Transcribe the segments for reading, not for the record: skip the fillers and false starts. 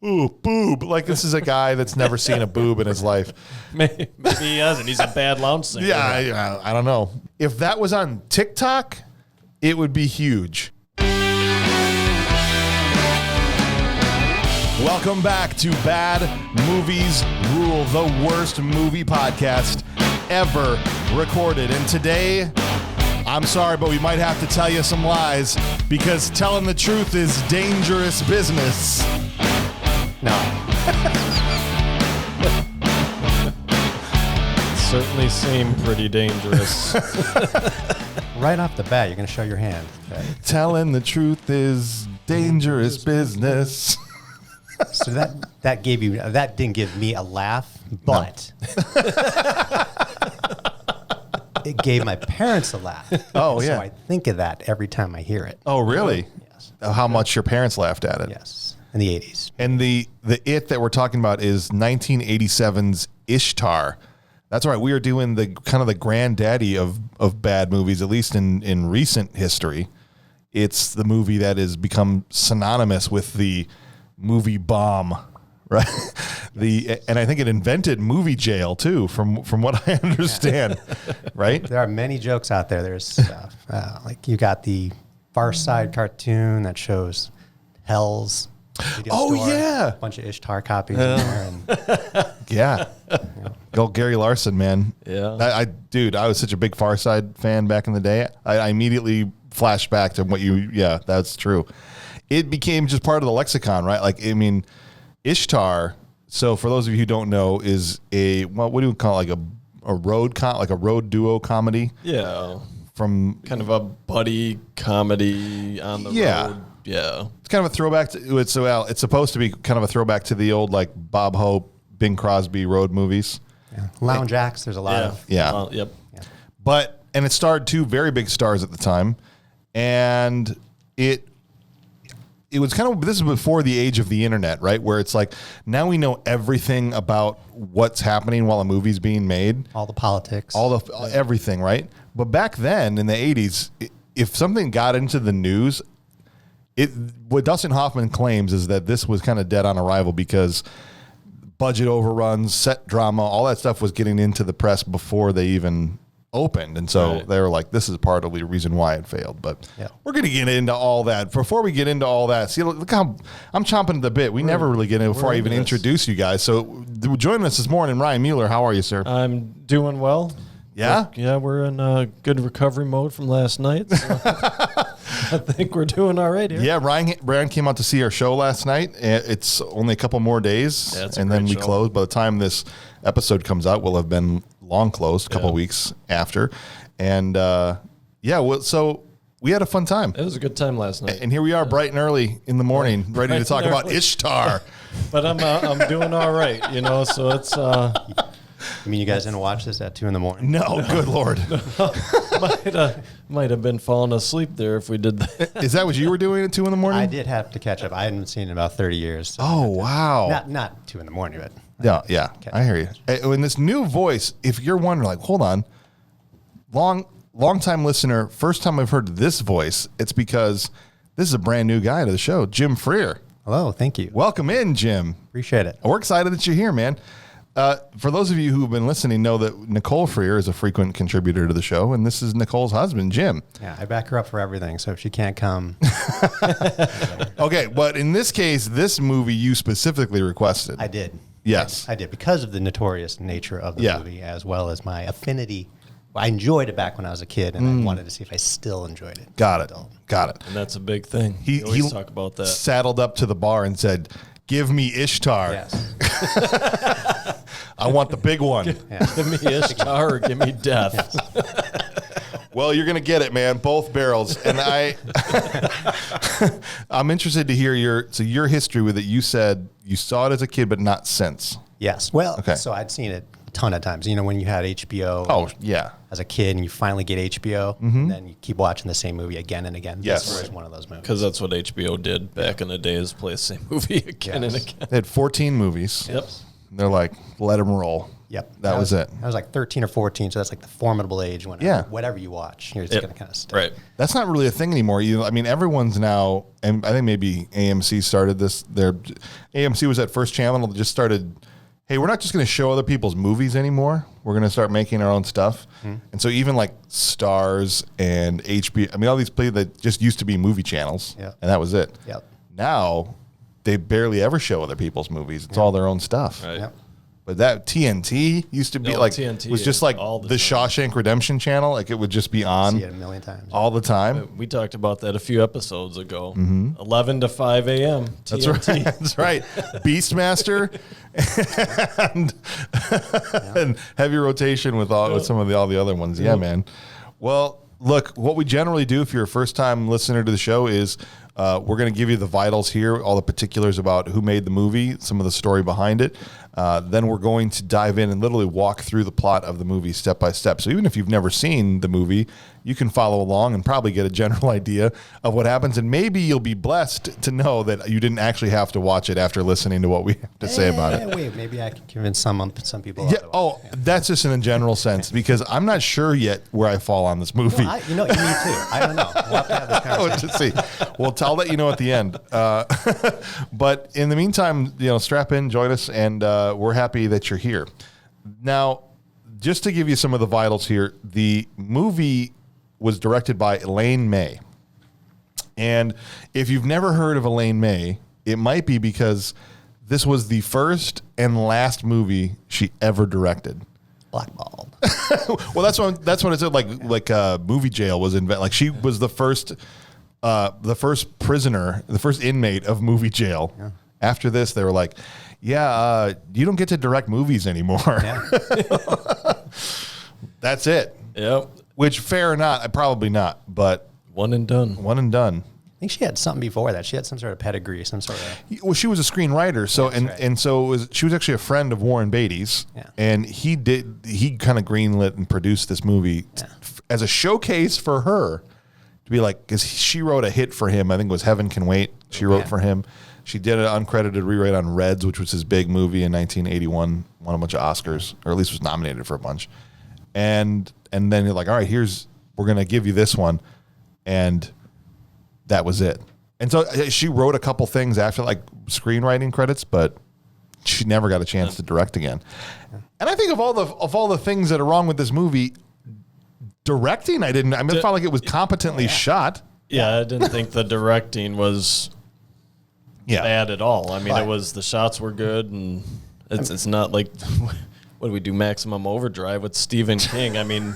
ooh, boob. Like, this is a guy that's never seen a boob in his life. Maybe he hasn't. He's a bad lounge singer. Yeah, I don't know. If that was on TikTok, it would be huge. Welcome back to Bad Movies Rule, the worst movie podcast ever recorded. And today, I'm sorry, but we might have to tell you some lies because telling the truth is dangerous business. No. Certainly seem pretty dangerous. Right off the bat, you're going to show your hand. Okay. Telling the truth is dangerous business. So that didn't give me a laugh, but it gave my parents a laugh. Oh, yeah. So I think of that every time I hear it. Oh, really? Yes. How much your parents laughed at it? Yes. In the 80s. And the it that we're talking about is 1987's Ishtar. That's right. We are doing the kind of the granddaddy of bad movies, at least in recent history. It's the movie that has become synonymous with the movie bomb, right? And I think it invented movie jail too, from what I understand, right? There are many jokes out there. There's like you got the Far Side cartoon that shows Hell's video store, yeah, a bunch of Ishtar copies in there. And yeah. Go Gary Larson, man. Yeah. Dude, I was such a big Far Side fan back in the day. I immediately flashed back to what yeah, that's true. It became just part of the lexicon, right? Like, I mean, Ishtar, so for those of you who don't know, is what do we call it? Like a road duo comedy? Yeah. From kind of a buddy comedy on the road. Yeah. It's kind of a throwback to it's supposed to be kind of a throwback to the old like Bob Hope, Bing Crosby road movies. yeah. Lounge acts, there's a lot of. Yeah. Yep. Yeah. And it starred two very big stars at the time. And it was kind of, this is before the age of the internet, right? Where it's like, now we know everything about what's happening while a movie's being made. All the politics. Everything, right? But back then in the 80s, if something got into the news, what Dustin Hoffman claims is that this was kind of dead on arrival because budget overruns, set drama, all that stuff was getting into the press before they even opened. And so they were like, this is part of the reason why it failed. But we're going to get into all that. Before we get into all that, see, look how I'm chomping at the bit. We never really get in before I even introduce you guys. So joining us this morning, Ryan Mueller. How are you, sir? I'm doing well. Yeah? We're in good recovery mode from last night. So I think we're doing all right here. Yeah, Brian came out to see our show last night. It's only a couple more days, and then we close. By the time this episode comes out, we'll have been long closed, a couple weeks after. And, so we had a fun time. It was a good time last night. And here we are bright and early in the morning, ready to talk about Ishtar. But I'm doing all right, so it's... You mean you guys didn't watch this at 2 a.m? No, good Lord. Might have been falling asleep there if we did that. Is that what you were doing at 2 a.m? I did have to catch up. I hadn't seen it in about 30 years. So oh, wow. Not 2 a.m, but... Yeah, I hear you. In this new voice, if you're wondering, like, hold on, long time listener, first time I've heard this voice, it's because this is a brand new guy to the show, Jim Freer. Hello, thank you. Welcome in, Jim. Appreciate it. We're excited that you're here, man. For those of you who have been listening, know that Nicole Freer is a frequent contributor to the show, and this is Nicole's husband, Jim. Yeah, I back her up for everything, so if she can't come... Okay, but in this case, this movie you specifically requested. I did. Yes. I did, because of the notorious nature of the movie, as well as my affinity. I enjoyed it back when I was a kid, and I wanted to see if I still enjoed it. Got it. And that's a big thing. He always talk about that. Saddled up to the bar and said, "Give me Ishtar." Yes. I want the big one. Give me Ishtar or give me death. Yes. Well, you're going to get it, man. Both barrels. And I'm interested to hear your history with it. You said you saw it as a kid, but not since. Yes. Well, so I'd seen it a ton of times. When you had HBO. Oh, yeah. As a kid, and you finally get HBO, and then you keep watching the same movie again and again. Yes. This was one of those movies. Because that's what HBO did back in the day, is play the same movie again and again. They had 14 movies. Yep. They're like, let them roll. Yep. That was it. I was like 13 or 14, so that's like the formidable age when whatever you watch, you're just going to kind of stick. Right. That's not really a thing anymore. I mean, everyone's now, and I think maybe AMC started this. AMC was at First Channel that just started, hey, we're not just going to show other people's movies anymore. We're going to start making our own stuff. And so even like Stars and HBO, I mean, all these places that just used to be movie channels, and that was it. Yep. Now they barely ever show other people's movies. It's all their own stuff. Right. Yep. But that TNT used to be TNT was just like all the the Shawshank Redemption channel. Like it would just be on See it a million times. all the time. We talked about that a few episodes ago. 11 to 5 a.m. That's TNT. right. That's right. Beastmaster and heavy rotation with some of all the other ones. Yeah, man. Well, look, what we generally do if you're a first-time listener to the show is we're going to give you the vitals here, all the particulars about who made the movie, some of the story behind it. Then we're going to dive in and literally walk through the plot of the movie step by step. So even if you've never seen the movie, you can follow along and probably get a general idea of what happens. And maybe you'll be blessed to know that you didn't actually have to watch it after listening to what we have to say about it. Wait, maybe I can convince some people. Yeah. Oh, that's just in a general sense because I'm not sure yet where I fall on this movie. No, me too. I don't know. We'll have to have this conversation. Let's see. Well, I'll let you know at the end. But in the meantime, strap in, join us, and we're happy that you're here. Now, just to give you some of the vitals here, the movie was directed by Elaine May. And if you've never heard of Elaine May, it might be because this was the first and last movie she ever directed. Blackballed. Well, that's what it said. Like Movie Jail was invented. Like she was the first prisoner, the first inmate of Movie Jail. Yeah. After this, they were like, "Yeah, you don't get to direct movies anymore." Yeah. That's it. Yep. Which fair or not, probably not, but one and done. I think she had something before that. She had some sort of pedigree, some sort of. Well, she was a screenwriter, so she was actually a friend of Warren Beatty's, and he kind of greenlit and produced this movie as a showcase for her to be like, because she wrote a hit for him. I think it was Heaven Can Wait. She wrote for him. She did an uncredited rewrite on Reds, which was his big movie in 1981, won a bunch of Oscars, or at least was nominated for a bunch. And then you're like, all right, we're going to give you this one. And that was it. And so she wrote a couple things after like screenwriting credits, but she never got a chance to direct again. And I think of all the things that are wrong with this movie, directing, I felt like it was competently shot. Yeah, I didn't think the directing was bad at all. I mean, the shots were good, and it's not like what do we do? Maximum Overdrive with Stephen King. I mean,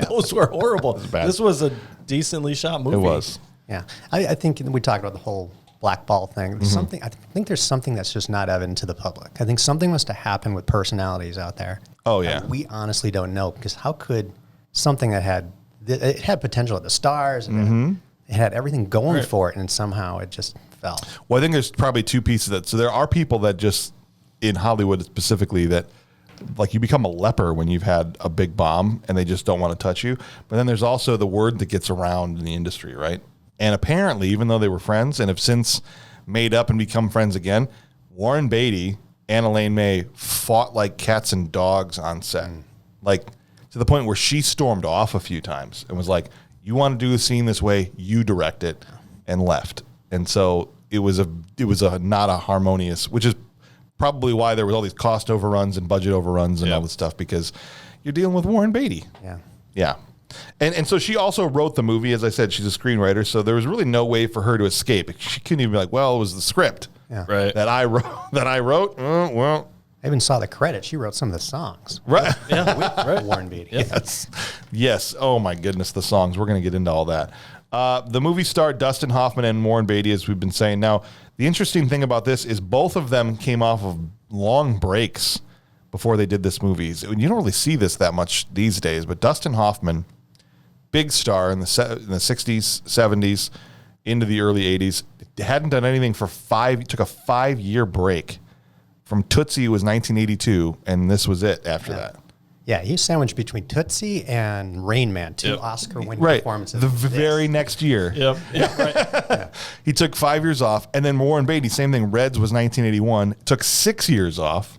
those were horrible. This was a decently shot movie. It was. Yeah, I think we talked about the whole blackball thing. Mm-hmm. I think there's something that's just not evident to the public. I think something must have happened with personalities out there. Oh yeah, we honestly don't know, because how could something that had potential at the stars and it had everything going for it, and somehow it just fell. Well, I think there's probably two pieces of that. So there are people that just in Hollywood specifically that like you become a leper when you've had a big bomb and they just don't want to touch you. But then there's also the word that gets around in the industry, right? And apparently, even though they were friends and have since made up and become friends again, Warren Beatty and Elaine May fought like cats and dogs on set. Like to the point where she stormed off a few times and was like, you want to do the scene this way, you direct it, and left. And so it was not a harmonious, which is probably why there was all these cost overruns and budget overruns and all this stuff, because you're dealing with Warren Beatty. Yeah. And so she also wrote the movie. As I said, she's a screenwriter, so there was really no way for her to escape. She couldn't even be like, well, it was the script that I wrote. Well, I even saw the credit. She wrote some of the songs. Right. With Warren Beatty. Yes. Oh, my goodness, the songs. We're going to get into all that. The movie starred Dustin Hoffman and Warren Beatty, as we've been saying. Now, the interesting thing about this is both of them came off of long breaks before they did this movie. You don't really see this that much these days, but Dustin Hoffman, big star in the 60s, 70s, into the early 80s, hadn't done anything for took a 5-year break. From Tootsie was 1982, and this was it after that. Yeah, he's sandwiched between Tootsie and Rain Man, two Oscar-winning performances. The very next year. He took 5 years off, and then Warren Beatty, same thing. Reds was 1981, took 6 years off,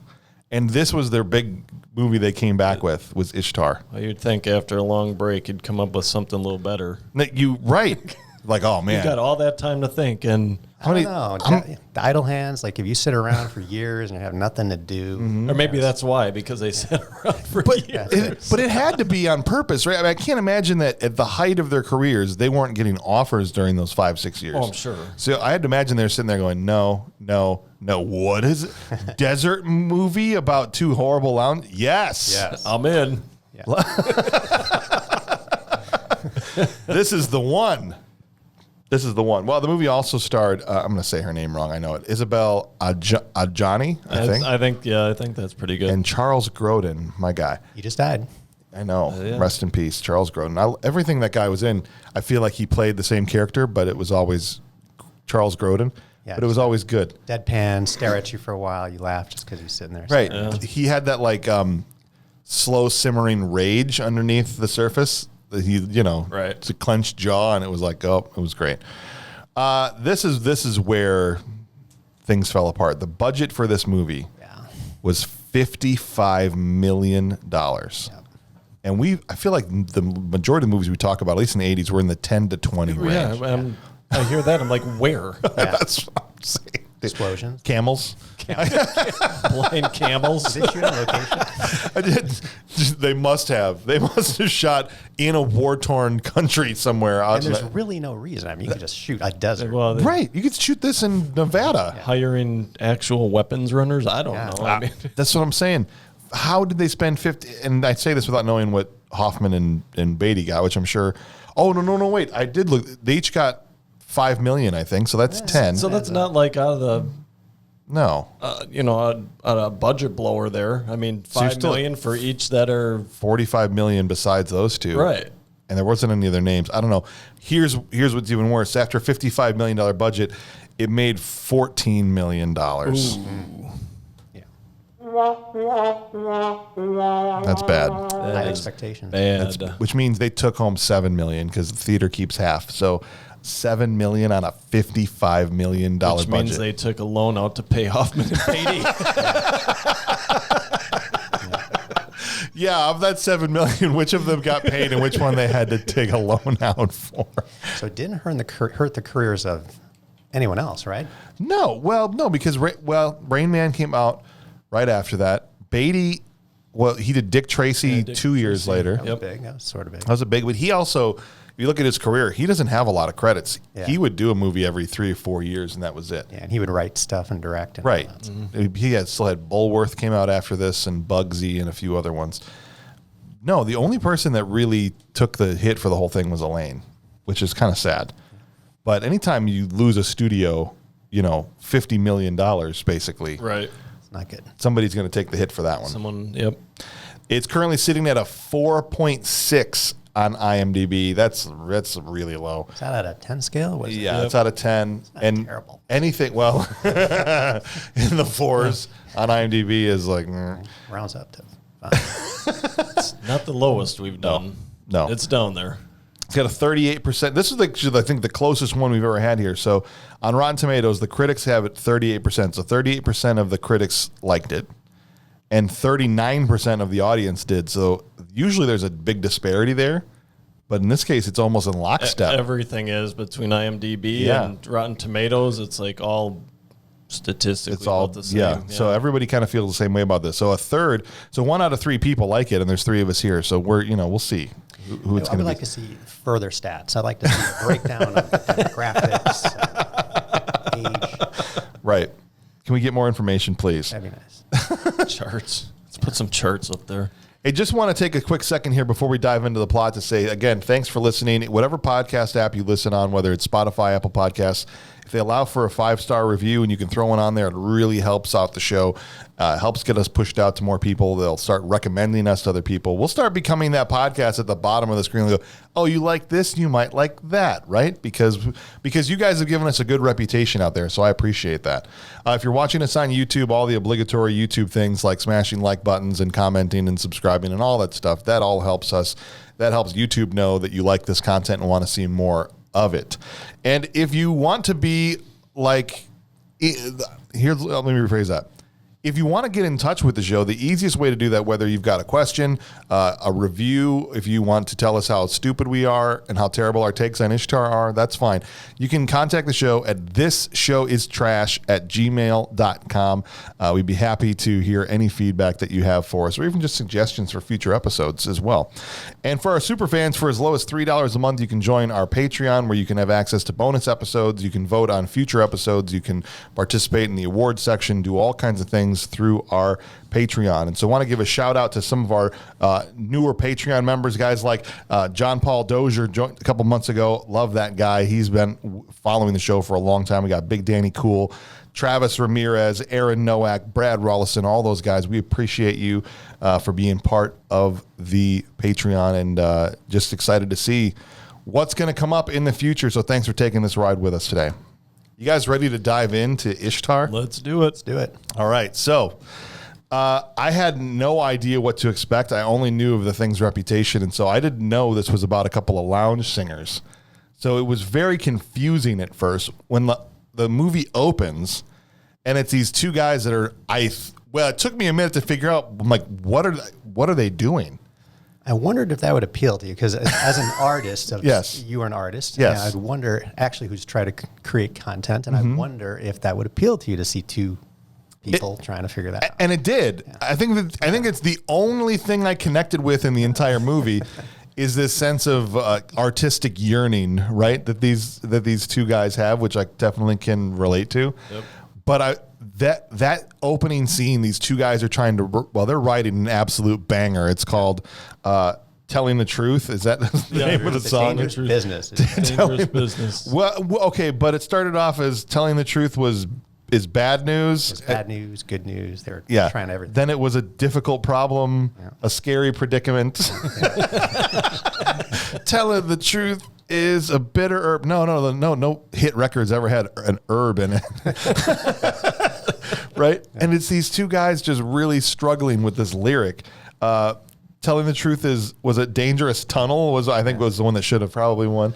And this was their big movie they came back with, was Ishtar. Well, you'd think after a long break he'd come up with something a little better. Right. Like, oh, man. You got all that time to think. And I don't know. The idle hands, like if you sit around for years and you have nothing to do. Or maybe that's why, because they sat around for years. But it had to be on purpose, right? I mean, I can't imagine that at the height of their careers, they weren't getting offers during those 5-6 years. Oh, I'm sure. So I had to imagine they're sitting there going, no. What is it? Desert movie about two horrible lounge? Yes. I'm in. Yeah. This is the one. Well, the movie also starred, I'm going to say her name wrong, I know it, Isabel Adjani, I think. I think that's pretty good. And Charles Grodin, my guy. He just died. I know. Yeah. Rest in peace, Charles Grodin. Everything that guy was in, I feel like he played the same character, but it was always Charles Grodin. Yeah, but it was always good. Deadpan, stare at you for a while, you laugh just because he's sitting there. Right. Yeah. He had that like slow simmering rage underneath the surface. He, Right. It's a clenched jaw, and it was like, oh, it was great. This is where things fell apart. The budget for this movie was $55 million. And I feel like the majority of the movies we talk about, at least in the 80s, were in the 10 to 20 range. Yeah, I hear that. I'm like, where? That's what I'm saying. Explosions. Camels. Blind camels. Did they shoot on location? I did. They must have. They must have shot in a war-torn country somewhere. And there's really no reason. I mean, you could just shoot a desert. Well, Right. You could shoot this in Nevada. hiring actual weapons runners? I don't know. I mean, That's what I'm saying. How did they spend 50? And I say this without knowing what Hoffman and Beatty got, which I'm sure. Oh, no, wait. I did look. They each got $5 million, I think. So that's 10. so that's not like out of the, No. a budget blower there. I mean, So you're $5 still- million for each that are 45 million besides those two. right. And there wasn't any other names. I don't know. Here's what's even worse. After a $55 million budget, it made $14 million. Yeah. That's bad. High expectations. Bad. Which means they took home $7 million because the theater keeps half. So $7 million on a $55 million Which budget. means they took a loan out to pay Hoffman and Beatty. Yeah, of that $7 million, which of them got paid and which one they had to take a loan out for? So it didn't hurt the careers of anyone else, right? No, because Rain Man came out right after that. Beatty, he did Dick Tracy Dick 2 years Tracy. later. That was Yep. big. That was sort of big. That was a big, but he also, if you look at his career, he doesn't have a lot of credits. Yeah. He would do a movie every 3 or 4 years, and that was it. Yeah, and he would write stuff and direct. And all Right. that. He still had Bulworth came out after this, and Bugsy and a few other ones. No, the only person that really took the hit for the whole thing was Elaine, which is kind of sad. But anytime you lose a studio, $50 million basically, Right. It's not good. somebody's going to take the hit for that one. Someone, yep. It's currently sitting at a 4.6 on IMDb. That's really low. Is that at a 10 scale? What is it? Yeah, it's out of 10. And terrible. anything, in the 4s on IMDb is like, Rounds up to 5. Not the lowest we've done. No. It's down there. it's got a 38%. This is I think the closest one we've ever had here. So on Rotten Tomatoes, the critics have it 38%. So 38% of the critics liked it, and 39% of the audience did. So usually there's a big disparity there, but in this case, it's almost in lockstep. Everything is between IMDb Yeah. and Rotten Tomatoes. It's like all statistically It's all about the same. yeah. So everybody kind of feels the same way about this. So 1 out of 3 people like it, and there's 3 of us here. So we'll see who it's I going would to like be. to see further stats. I'd like to see a breakdown of the demographics, age. Right? Can we get more information, please? That'd be nice. charts. Let's put some charts up there. I just want to take a quick second here before we dive into the plot to say, again, thanks for listening. Whatever podcast app you listen on, whether it's Spotify, Apple Podcasts, if they allow for a 5-star review and you can throw one on there, it really helps out the show. Helps get us pushed out to more people. They'll start recommending us to other people. We'll start becoming that podcast at the bottom of the screen. They'll go, oh, you like this? You might like that, right? Because you guys have given us a good reputation out there, so I appreciate that. If you're watching us on YouTube, all the obligatory YouTube things like smashing like buttons and commenting and subscribing and all that stuff, that all helps us. That helps YouTube know that you like this content and want to see more of it. And if you want to be like, let me rephrase that. if you want to get in touch with the show, the easiest way to do that, whether you've got a question, a review, if you want to tell us how stupid we are and how terrible our takes on Ishtar are, that's fine. You can contact the show at thisshowIstrash@gmail.com. We'd be happy to hear any feedback that you have for us, or even just suggestions for future episodes as well. And for our super fans, for as low as $3 a month, you can join our Patreon, where you can have access to bonus episodes. You can vote on future episodes. You can participate in the awards section, do all kinds of things through our Patreon. And so I want to give a shout out to some of our newer Patreon members, guys like John Paul Dozier joined a couple months ago. Love that guy. He's been following the show for a long time. We got Big Danny Cool, Travis Ramirez, Aaron Nowak, Brad Rollison, all those guys. We appreciate you for being part of the Patreon, and just excited to see what's going to come up in the future. So thanks for taking this ride with us today. You guys ready to dive into Ishtar? Let's do it. Let's do it. All right. So I had no idea what to expect. I only knew of the thing's reputation, and so I didn't know this was about a couple of lounge singers. So it was very confusing at first when the movie opens, and it's these two guys that are well, it took me a minute to figure out. I'm like, what are they doing? I wondered if that would appeal to you, because as an artist, Yes. you are an artist. Yes. And I'd wonder actually who's trying to create content, and I wonder if that would appeal to you to see two people trying to figure that out. And it did. Yeah. I think it's the only thing I connected with in the entire movie is this sense of artistic yearning, right? That these two guys have, which I definitely can relate to. Yep. But that opening scene, these two guys are they're writing an absolute banger. It's called Telling the Truth. Is that the name of the song? Dangerous business. Dangerous business. Well, okay, but it started off as Telling the Truth is bad news. It's bad news, good news. They're trying everything. Then it was a difficult problem, a scary predicament. Telling the Truth is a bitter herb. No hit records ever had an herb in it. Right? Yeah. And it's these two guys just really struggling with this lyric. Telling the Truth was a dangerous tunnel. Was the one that should have probably won.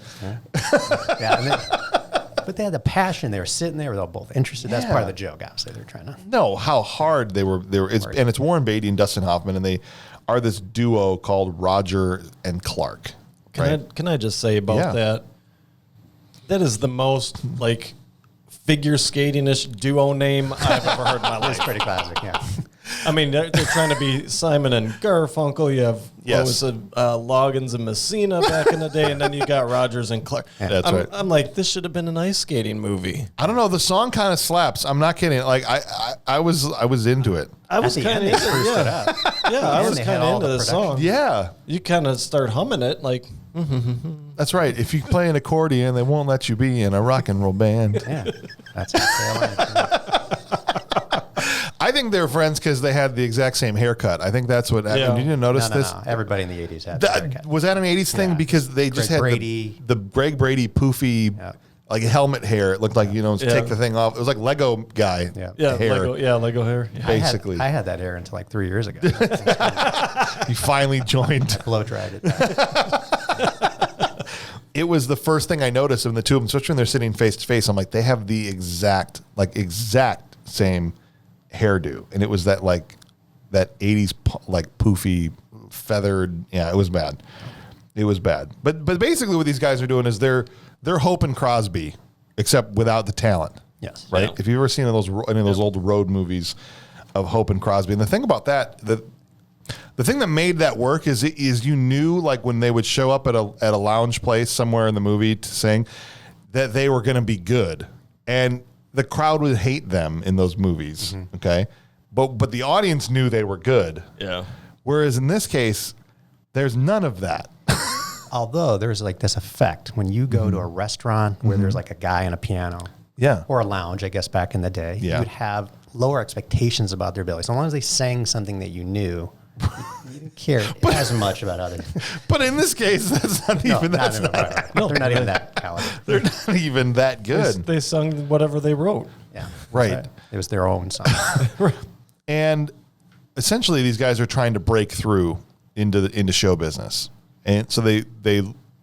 But they had the passion. They were sitting there. They were both interested. That's part of the joke. Obviously, they're trying to know how hard they were. It's Warren Beatty and Dustin Hoffman, and they are this duo called Roger and Clark. Can I just say about that? That is the most figure skating-ish duo name I've ever heard in my life. It's pretty classic, yeah. I mean, they're trying to be Simon and Garfunkel. You have Loggins and Messina back in the day, and then you got Rogers and Clark. Yeah. That's right. I'm like, this should have been an ice skating movie. I don't know. The song kind of slaps. I'm not kidding. Like I was into it. I was kind of into it. Yeah, I was kind of into the song. Yeah, you kind of start humming it like. That's right. If you play an accordion, they won't let you be in a rock and roll band. Yeah, that's what I think they're friends because they had the exact same haircut. I think that's what happened. Did you notice this? No. Everybody in the 80s had that haircut. Was that an 80s thing? Because they just had the Greg Brady poofy helmet hair. It looked like, take the thing off. It was like Lego guy hair. Lego hair. Yeah. Basically. I had that hair until 3 years ago. You finally joined. Blow dried it. It was the first thing I noticed in the two of them, especially when they're sitting face to face. I'm like, they have the exact same hairdo, and it was that 80s poofy feathered. Yeah, it was bad. It was bad. But basically, what these guys are doing is they're Hope and Crosby, except without the talent. Yes. Right. Yeah. If you've ever seen any of those old road movies of Hope and Crosby, and the thing about that, the thing that made that work is you knew when they would show up at a lounge place somewhere in the movie to sing that they were going to be good, and the crowd would hate them in those movies. Mm-hmm. Okay, but the audience knew they were good. Yeah. Whereas in this case, there's none of that. Although there's this effect when you go to a restaurant where there's a guy and a piano. Yeah. Or a lounge, I guess back in the day. Yeah. You would have lower expectations about their ability. So long as they sang something that you knew, you didn't care as much about other. But in this case, that's not even that. No, they're not even that caliber. They're not even that good. They sung whatever they wrote. Yeah. Right. It was their own song. And essentially, these guys are trying to break through into show business, and so they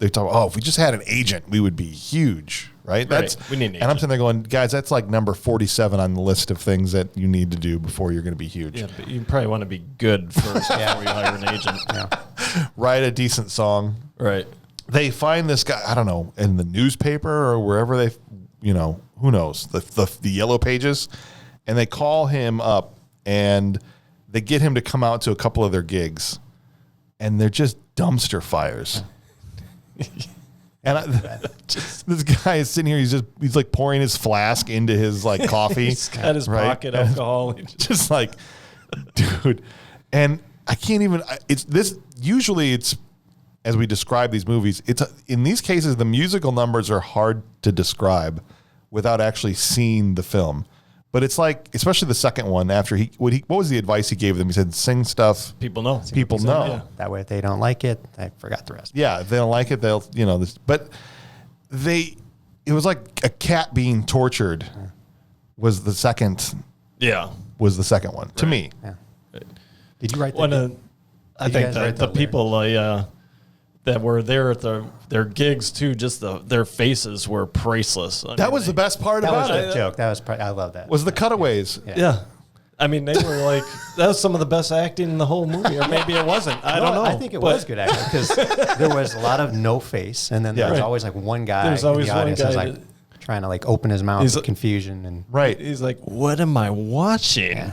they talk, oh, if we just had an agent, we would be huge, right? We need an agent. And I'm sitting there going, guys, that's like number 47 on the list of things that you need to do before you're going to be huge. Yeah, but you probably want to be good first before you hire an agent. Yeah. Write a decent song. Right. They find this guy, I don't know, in the newspaper or wherever they, who knows, the yellow pages, and they call him up and they get him to come out to a couple of their gigs, and they're just dumpster fires. And this guy is sitting here. He's like pouring his flask into his like coffee. He's got his pocket alcohol. Just like, dude. And I can't even. It's this. Usually, it's as we describe these movies. In these cases, the musical numbers are hard to describe without actually seeing the film. But it's like, especially the second one. After what was the advice he gave them? He said, "Sing stuff people know. People know. Yeah. That way, if they don't like it, I forgot the rest. Yeah, if they don't like it, they'll this. But it was like a cat being tortured. Was the second? Yeah. Was the second one to me? Yeah. Did you write that? I think the people that were there at their gigs too, just their faces were priceless. That was the best part about That was it. a joke. I love that. Was the cutaways? Yeah. I mean, they were like, that was some of the best acting in the whole movie, or maybe it wasn't. I don't know. I think it was good acting because there was a lot of no face, and then there was always like one guy. There's always in the audience one guy like trying to like open his mouth with confusion and Right. He's like, what am I watching? Yeah.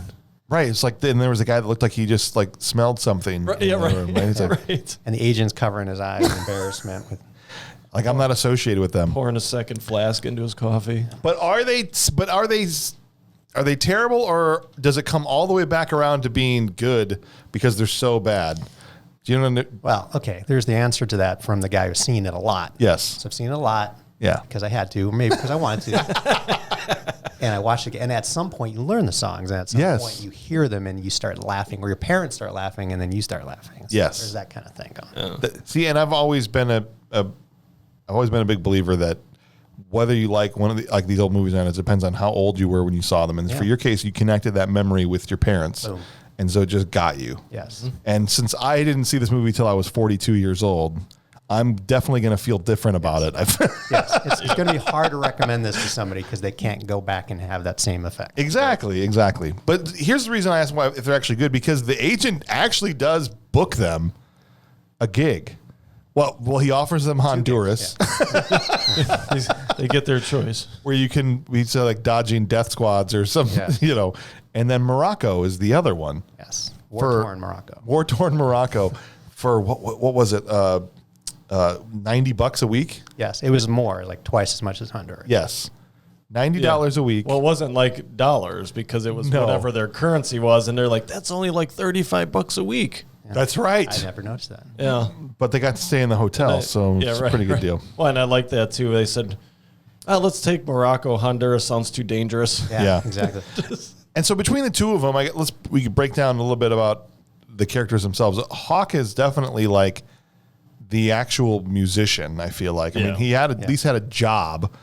Right. It's like, and there was a guy that looked like he just like smelled something. Right, yeah, right. He's like, Right. and the agent's covering his eyes in embarrassment. like, I'm not associated with them. Pouring a second flask into his coffee. But are they terrible, or does it come all the way back around to being good because they're so bad? Do you know? Well, okay. There's the answer to that from the guy who's seen it a lot. Yes. So I've seen it a lot. Yeah. Because I had to, or maybe because I wanted to. And I watched it again. And at some point, you learn the songs. And at some point, you hear them and you start laughing, or your parents start laughing, and then you start laughing. So Yes. there's that kind of thing going on. See, and I've always been a big believer that whether you like one of these old movies or not, it depends on how old you were when you saw them. And for your case, you connected that memory with your parents. Boom. And so it just got you. Yes. And since I didn't see this movie till I was 42 years old, I'm definitely going to feel different about it. Yes. It's going to be hard to recommend this to somebody because they can't go back and have that same effect. Exactly. But here's the reason I asked if they're actually good, because the agent actually does book them a gig. Well, he offers them Honduras, They get their choice. where you can be like dodging death squads or something, and then Morocco is the other one. Yes. War-torn Morocco. War-torn Morocco for what was it? $90 a week? Yes. It was more, like twice as much as Honduras. Yes. $90 a week. Well, it wasn't like dollars because it was whatever their currency was, and they're like, that's only like $35 a week. Yeah. That's right. I never noticed that. Yeah. But they got to stay in the hotel, so it's a pretty good deal. Well, and I like that too. They said, let's take Morocco. Honduras sounds too dangerous. Yeah. Exactly. And so between the two of them, we could break down a little bit about the characters themselves. Hawk is definitely like the actual musician, I feel like. I mean, he had at least had a job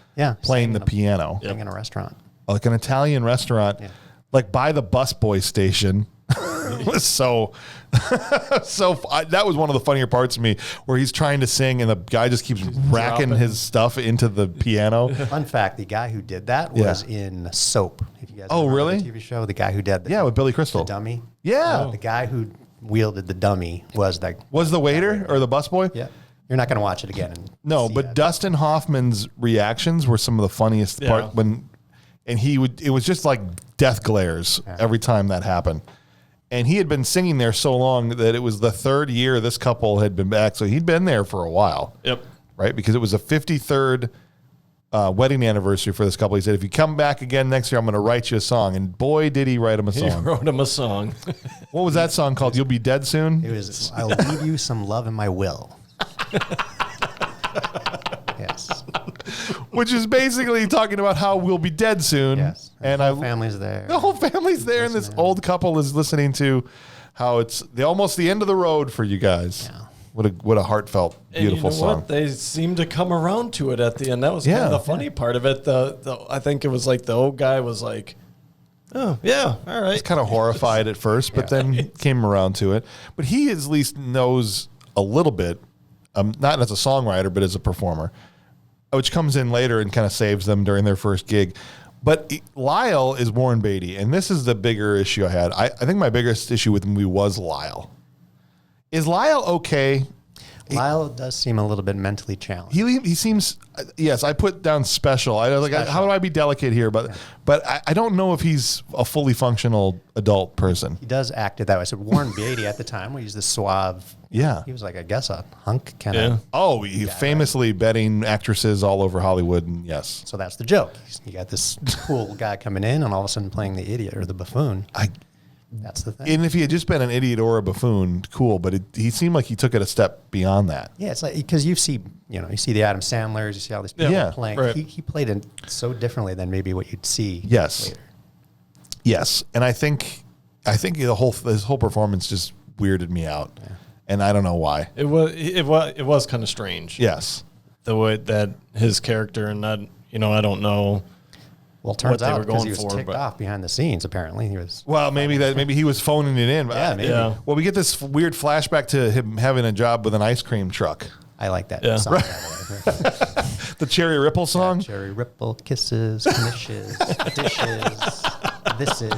playing the piano. Playing in a restaurant. Like an Italian restaurant, like by the busboy station. So that was one of the funnier parts of me, where he's trying to sing and the guy just keeps racking his stuff into the piano. Fun fact, the guy who did that was in Soap. If you guys remember really? the TV show, the guy who did with Billy Crystal. the dummy. Yeah. The guy who wielded the dummy was the waiter or the busboy? Yeah. You're not going to watch it again. No, but that. Dustin Hoffman's reactions were some of the funniest part it was just like death glares every time that happened. And he had been singing there so long that it was the third year this couple had been back. So he'd been there for a while. Yep. Right? Because it was a 53rd wedding anniversary for this couple. He said, if you come back again next year, I'm going to write you a song. And boy, did he write him a song. He wrote him a song. What was that song called? You'll Be Dead Soon? It was, I'll leave you some love in my will. Yes. Which is basically talking about how we'll be dead soon. Yes. And the whole family's there. The whole family's there, and this old couple is listening to how it's almost the end of the road for you guys. Yeah. What a heartbeat, beautiful song. What? They seemed to come around to it at the end. That was kind of the funny part of it. I think it was like the old guy was like, oh, yeah, all right. He's kind of horrified at first, but then came around to it. But he at least knows a little bit not as a songwriter, but as a performer, which comes in later and kind of saves them during their first gig. But Lyle is Warren Beatty, and this is the bigger issue I had. I think my biggest issue with the movie was Lyle. Is Lyle okay? Lyle does seem a little bit mentally challenged. He seems, yes, I put down special. I was like, how do I be delicate here? But I don't know if he's a fully functional adult person. He does act it that way. So Warren Beatty at the time, he's the suave. Yeah. He was like, I guess, a hunk kind of. Yeah. Oh, he famously betting actresses all over Hollywood. And yes. So that's the joke. You got this cool guy coming in and all of a sudden playing the idiot or the buffoon. That's the thing. And if he had just been an idiot or a buffoon, cool. But he seemed like he took it a step beyond that. Yeah, it's like because you see the Adam Sandlers, you see all these people playing. Right. He played it so differently than maybe what you'd see. Yes. Later. Yes, and I think his whole performance just weirded me out, and I don't know why. It was kind of strange. Yes, the way that his character and that I don't know. Well, it turns out because he was for, ticked off behind the scenes. Apparently, he was. Well, maybe he was phoning it in. Yeah, maybe. Yeah. Well, we get this weird flashback to him having a job with an ice cream truck. I like that song. The Cherry Ripple song. Yeah, Cherry Ripple, kisses, knishes, dishes. This is.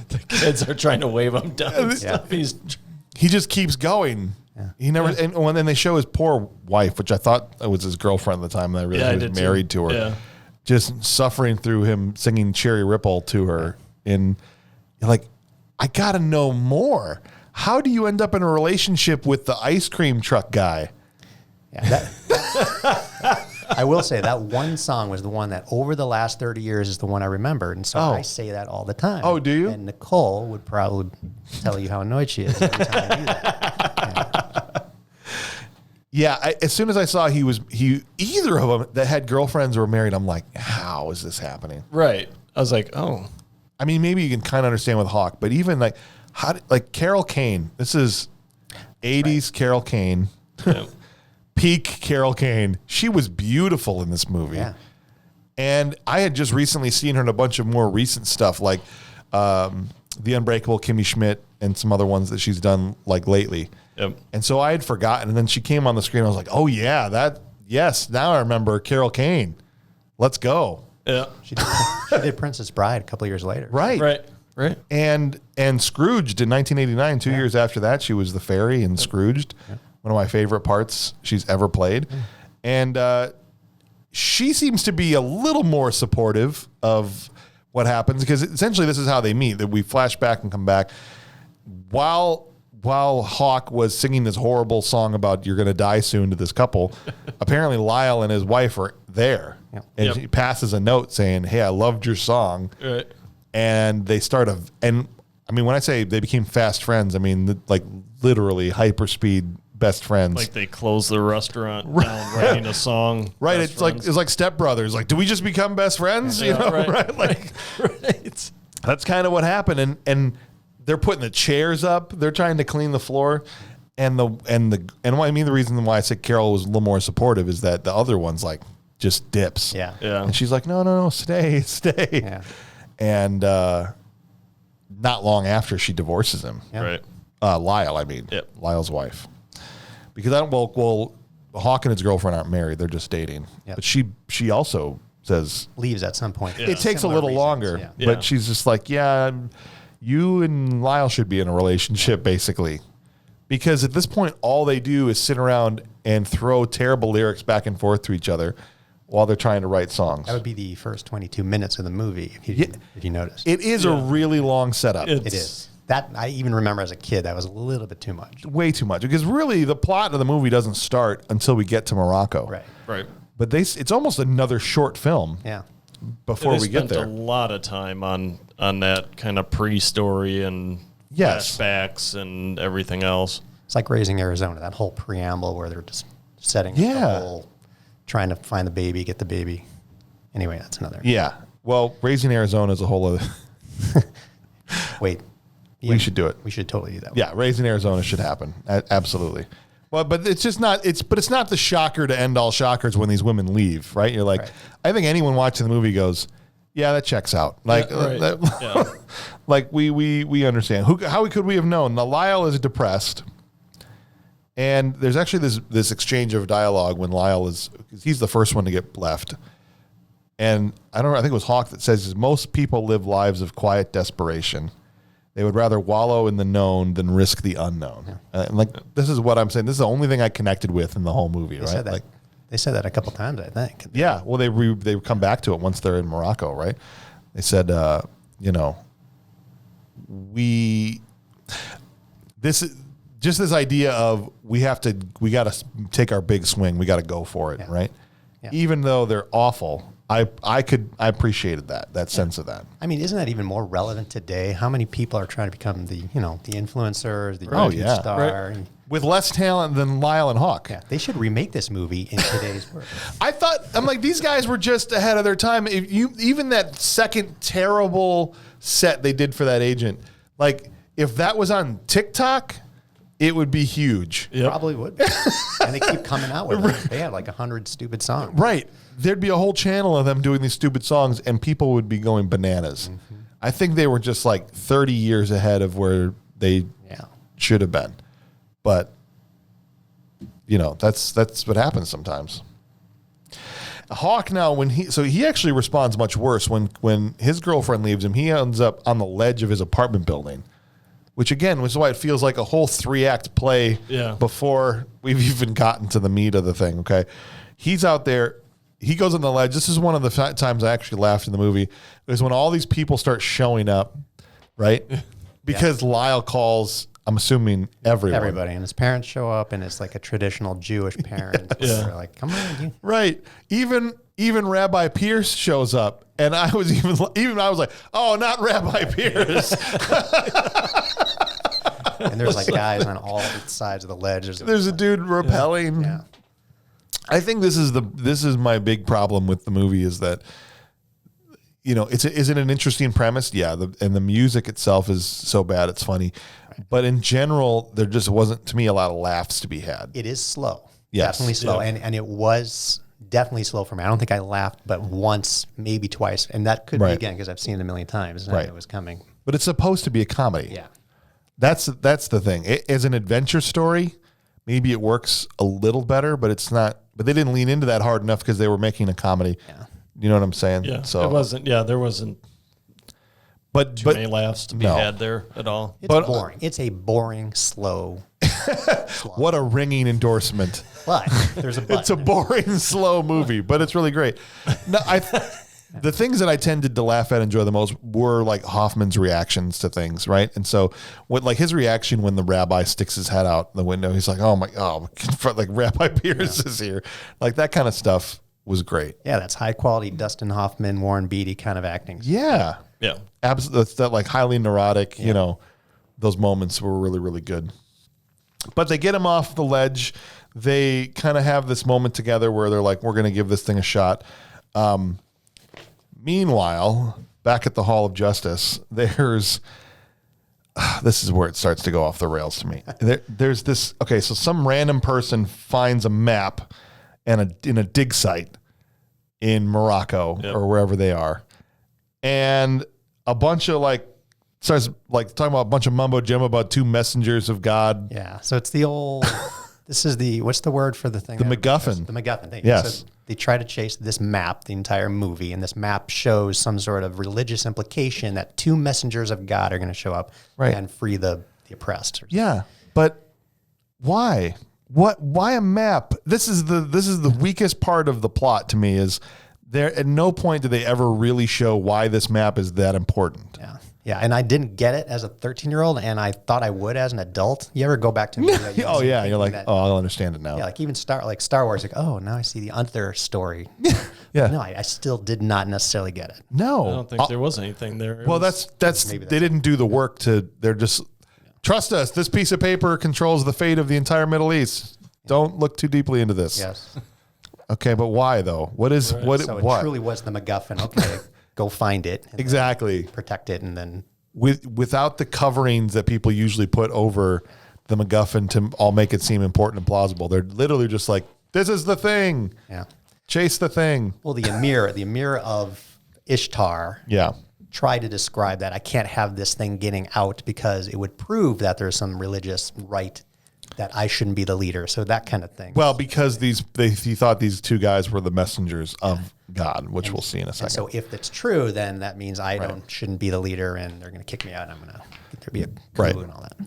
The kids are trying to wave him down. And stuff. He just keeps going. Yeah. He never. And when then they show his poor wife, which I thought was his girlfriend at the time, and I realized he was married to her. Yeah. Just suffering through him singing Cherry Ripple to her. And you're like, I got to know more. How do you end up in a relationship with the ice cream truck guy? Yeah, I will say that one song was the one that over the last 30 years is the one I remembered. And so I say that all the time. Oh, do you? And Nicole would probably tell you how annoyed she is every time I do that. Yeah, as soon as I saw either of them that had girlfriends or were married, I'm like, how is this happening? Right. I was like, oh. I mean, maybe you can kind of understand with Hawk, but even like Carol Kane. This is 80s Carol Kane. Yeah. Peak Carol Kane. She was beautiful in this movie. Yeah. And I had just recently seen her in a bunch of more recent stuff, like The Unbreakable Kimmy Schmidt and some other ones that she's done like lately. Yep. And so I had forgotten. And then she came on the screen. I was like, oh, yeah, yes, now I remember Carol Kane. Let's go. Yeah. She did Princess Bride a couple of years later. Right. Right. And Scrooged in 1989, 2 years after that, she was the fairy in Scrooged. Yeah. One of my favorite parts she's ever played. And she seems to be a little more supportive of what happens because essentially this is how they meet, that we flash back and come back. While Hawk was singing this horrible song about you're going to die soon to this couple, apparently Lyle and his wife are there. Yep. And she passes a note saying, hey, I loved your song. Right. And they start and I mean, when I say they became fast friends, I mean, like literally hyperspeed best friends. Like they closed the restaurant down writing a song. Right. It's like Step Brothers. Like, do we just become best friends? Yeah, right? Like, right. That's kind of what happened. And they're putting the chairs up. They're trying to clean the floor. And the reason why I said Carol was a little more supportive is that the other one's like just dips. Yeah. And she's like, no, stay. Yeah. And not long after she divorces him. Yeah. Right. Lyle, I mean. Yep. Lyle's wife. Because Hawk and his girlfriend aren't married; they're just dating. Yep. But she also says leaves at some point. Yeah. It takes a little longer, but she's just like, yeah, you and Lyle should be in a relationship, basically, because at this point, all they do is sit around and throw terrible lyrics back and forth to each other while they're trying to write songs. That would be the first 22 minutes of the movie, if you notice. It is a really long setup. It is. That I even remember as a kid, that was a little bit too much. Way too much. Because really, the plot of the movie doesn't start until we get to Morocco. Right. But it's almost another short film. Yeah. Before we get there. They spent a lot of time on that kind of pre-story and flashbacks and everything else. It's like Raising Arizona, that whole preamble where they're just setting up the whole, trying to find the baby, get the baby. Anyway, that's another. Yeah. Well, Raising Arizona is a whole other. Wait. We should do it. We should totally do that. Yeah, Raising Arizona should happen. Absolutely. Well, but it's just not. It's not the shocker to end all shockers when these women leave, right? You're like, I think anyone watching the movie goes, yeah, that checks out. Like, like we understand. How could we have known? Now, Lyle is depressed, And there's actually this exchange of dialogue when Lyle he's the first one to get left. And I think it was Hawk that says most people live lives of quiet desperation. They would rather wallow in the known than risk the unknown. Yeah. This is what I'm saying. This is the only thing I connected with in the whole movie, right? They said that a couple times, I think. Yeah. Well, they come back to it once they're in Morocco, right? They said, this idea of we got to take our big swing. We got to go for it, right? Yeah. Even though they're awful, I appreciated that sense of that. I mean, isn't that even more relevant today? How many people are trying to become the influencers, the YouTube star? Right. With less talent than Lyle and Hawk. Yeah, they should remake this movie in today's world. I'm like, these guys were just ahead of their time. Even that second terrible set they did for that agent, like if that was on TikTok, it would be huge. Yep. Probably would. And they keep coming out with it. They have like 100 stupid songs. Right. There'd be a whole channel of them doing these stupid songs, and people would be going bananas. Mm-hmm. I think they were just like 30 years ahead of where they should have been. But, that's what happens sometimes. Hawk now, he actually responds much worse when his girlfriend leaves him. He ends up on the ledge of his apartment building, which again was why it feels like a whole 3-act play before we've even gotten to the meat of the thing. Okay, he's out there. He goes on the ledge. This is one of the times I actually laughed in the movie. Is when all these people start showing up, right? Because Lyle calls, I'm assuming everybody, and his parents show up, and it's like a traditional Jewish parent. They're like, "Come on, you." Right. Even Rabbi Pierce shows up, and I was I was like, "Oh, not Rabbi Pierce." And there's like guys on all sides of the ledge. There's a dude rappelling. Yeah. I think this is my big problem with the movie is that, is it an interesting premise? Yeah. And the music itself is so bad it's funny. Right. But in general, there just wasn't, to me, a lot of laughs to be had. It is slow. Yes. Definitely slow. Yeah. And it was definitely slow for me. I don't think I laughed but once, maybe twice. And that could be again because I've seen it a million times and I knew it was coming. But it's supposed to be a comedy. Yeah. That's the thing. As an adventure story, maybe it works a little better, but it's not. But they didn't lean into that hard enough because they were making a comedy. Yeah. You know what I'm saying? Yeah. So it wasn't. Yeah, there wasn't. But many laughs to be had there at all. It's boring. It's a boring, slow. What a ringing endorsement. But there's a but. It's a boring, slow movie, but it's really great. No, the things that I tended to laugh at, enjoy the most, were like Hoffman's reactions to things, right? And so, his reaction when the rabbi sticks his head out the window, he's like, "Oh my, like Rabbi Pierce is here," like that kind of stuff was great. Yeah, that's high quality Dustin Hoffman, Warren Beatty kind of acting. Yeah, yeah, absolutely. That's that like highly neurotic. Those moments were really, really good. But they get him off the ledge. They kind of have this moment together where they're like, "We're going to give this thing a shot." Meanwhile, back at the Hall of Justice, there's this is where it starts to go off the rails to me. There's this. Okay, so some random person finds a map and in a dig site in Morocco or wherever they are, and a bunch of starts talking about a bunch of mumbo jumbo about two messengers of God. Yeah, so it's the old. This is what's the word for the thing? The MacGuffin. The MacGuffin thing. Yes. So they try to chase this map the entire movie, and this map shows some sort of religious implication that two messengers of God are going to show up and free the oppressed. Yeah, but why? Why a map? This is the weakest part of the plot to me. Is there at no point do they ever really show why this map is that important? Yeah. Yeah, and I didn't get it as a 13-year-old, and I thought I would as an adult. You ever go back to me? Oh yeah, you're like, I'll understand it now. Yeah, like even Star Wars, like, oh, now I see the other story. Yeah. No, I still did not necessarily get it. No, I don't think there was anything there. Well, that's they didn't do the work to. They're just trust us. This piece of paper controls the fate of the entire Middle East. Don't look too deeply into this. Yes. Okay, but why though? What is what? So what? It truly was the MacGuffin. Okay. Go find it. Exactly. Protect it, and then without the coverings that people usually put over the MacGuffin to all make it seem important and plausible. They're literally just like, "This is the thing. Yeah, chase the thing." Well, the Emir of Ishtar. Yeah. Try to describe that. I can't have this thing getting out because it would prove that there's some religious right that I shouldn't be the leader. So that kind of thing. Well, because he thought these two guys were the messengers of God, which we'll see in a second. So if it's true, then that means I shouldn't be the leader, and they're going to kick me out, and there'll be a coup and all that.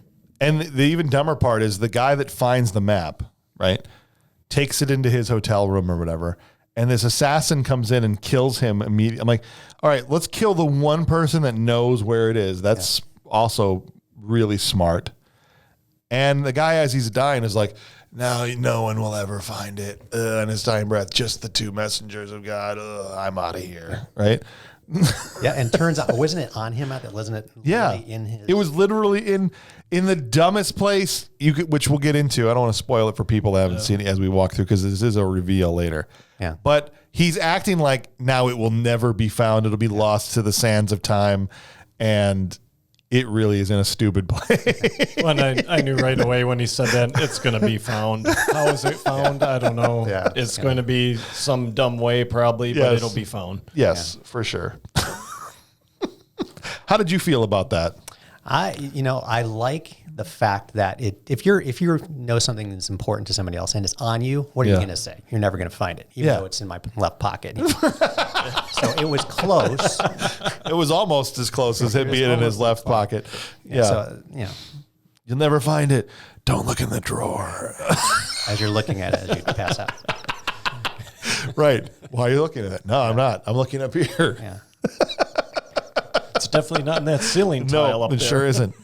And the even dumber part is the guy that finds the map, right, takes it into his hotel room or whatever, and this assassin comes in and kills him immediately. I'm like, all right, let's kill the one person that knows where it is. That's also really smart. And the guy, as he's dying, is like, now no one will ever find it. In his dying breath, just the two messengers of God. I'm out of here, right? Yeah, and turns out, wasn't it on him? Wasn't it? In his? It was literally in the dumbest place which we'll get into. I don't want to spoil it for people that haven't seen it as we walk through, because this is a reveal later. Yeah, but he's acting like now it will never be found. It'll be lost to the sands of time, and it really is in a stupid place. Well, I knew right away when he said that it's going to be found. How is it found? I don't know. Yeah, it's going to be some dumb way probably, but it'll be found. Yes, for sure. How did you feel about that? I like the fact that if you know something that's important to somebody else and it's on you, what are you going to say? You're never going to find it, even though it's in my left pocket. So it was close. It was almost as close as it being in his left pocket. Yeah. So, you'll never find it. Don't look in the drawer. As you're looking at it, as you pass out. Right. Why are you looking at it? No, I'm not. I'm looking up here. Yeah. It's definitely not in that ceiling tile up there. It sure isn't.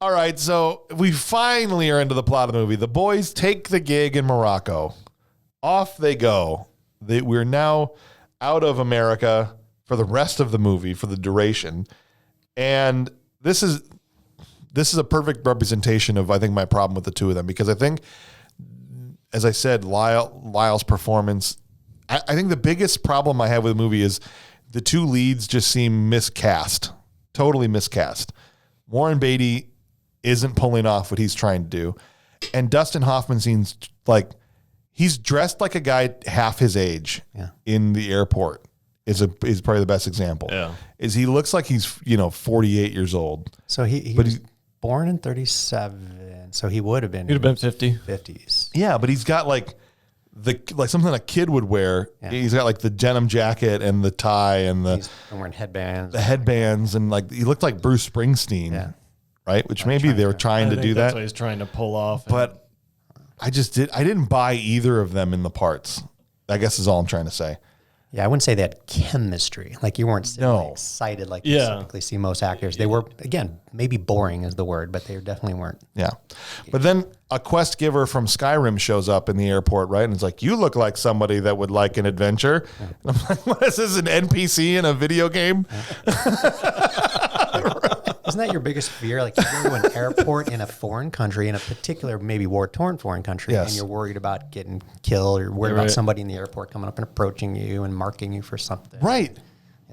All right, so we finally are into the plot of the movie. The boys take the gig in Morocco. Off they go. We're now out of America for the rest of the movie, for the duration. And this is a perfect representation of, I think, my problem with the two of them, because I think, as I said, Lyle's performance, I think the biggest problem I have with the movie is the two leads just seem miscast, totally miscast. Warren Beatty isn't pulling off what he's trying to do. And Dustin Hoffman seems like he's dressed like a guy half his age in the airport is probably the best example. Yeah. He looks like he's, 48 years old. So he was born in 37. So he would have been. He'd have been 50. 50s. Yeah, but he's got like something a kid would wear. Yeah. He's got like the denim jacket and the tie and he's wearing headbands. The headbands, and like he looked like Bruce Springsteen. Yeah. Right? Which maybe they were trying to do that. That's what he's trying to pull off. But I didn't buy either of them in the parts, I guess is all I'm trying to say. Yeah, I wouldn't say they had chemistry. Like you weren't excited like you typically see most actors. They were, again, maybe boring is the word, but they definitely weren't. Yeah. But then a quest giver from Skyrim shows up in the airport, right? And it's like, you look like somebody that would like an adventure. Yeah. And I'm like, what is this, an NPC in a video game? Isn't that your biggest fear? Like you go to an airport in a foreign country, in a particular, maybe war-torn foreign country, and you're worried about getting killed, or worried about somebody in the airport coming up and approaching you and marking you for something. Right.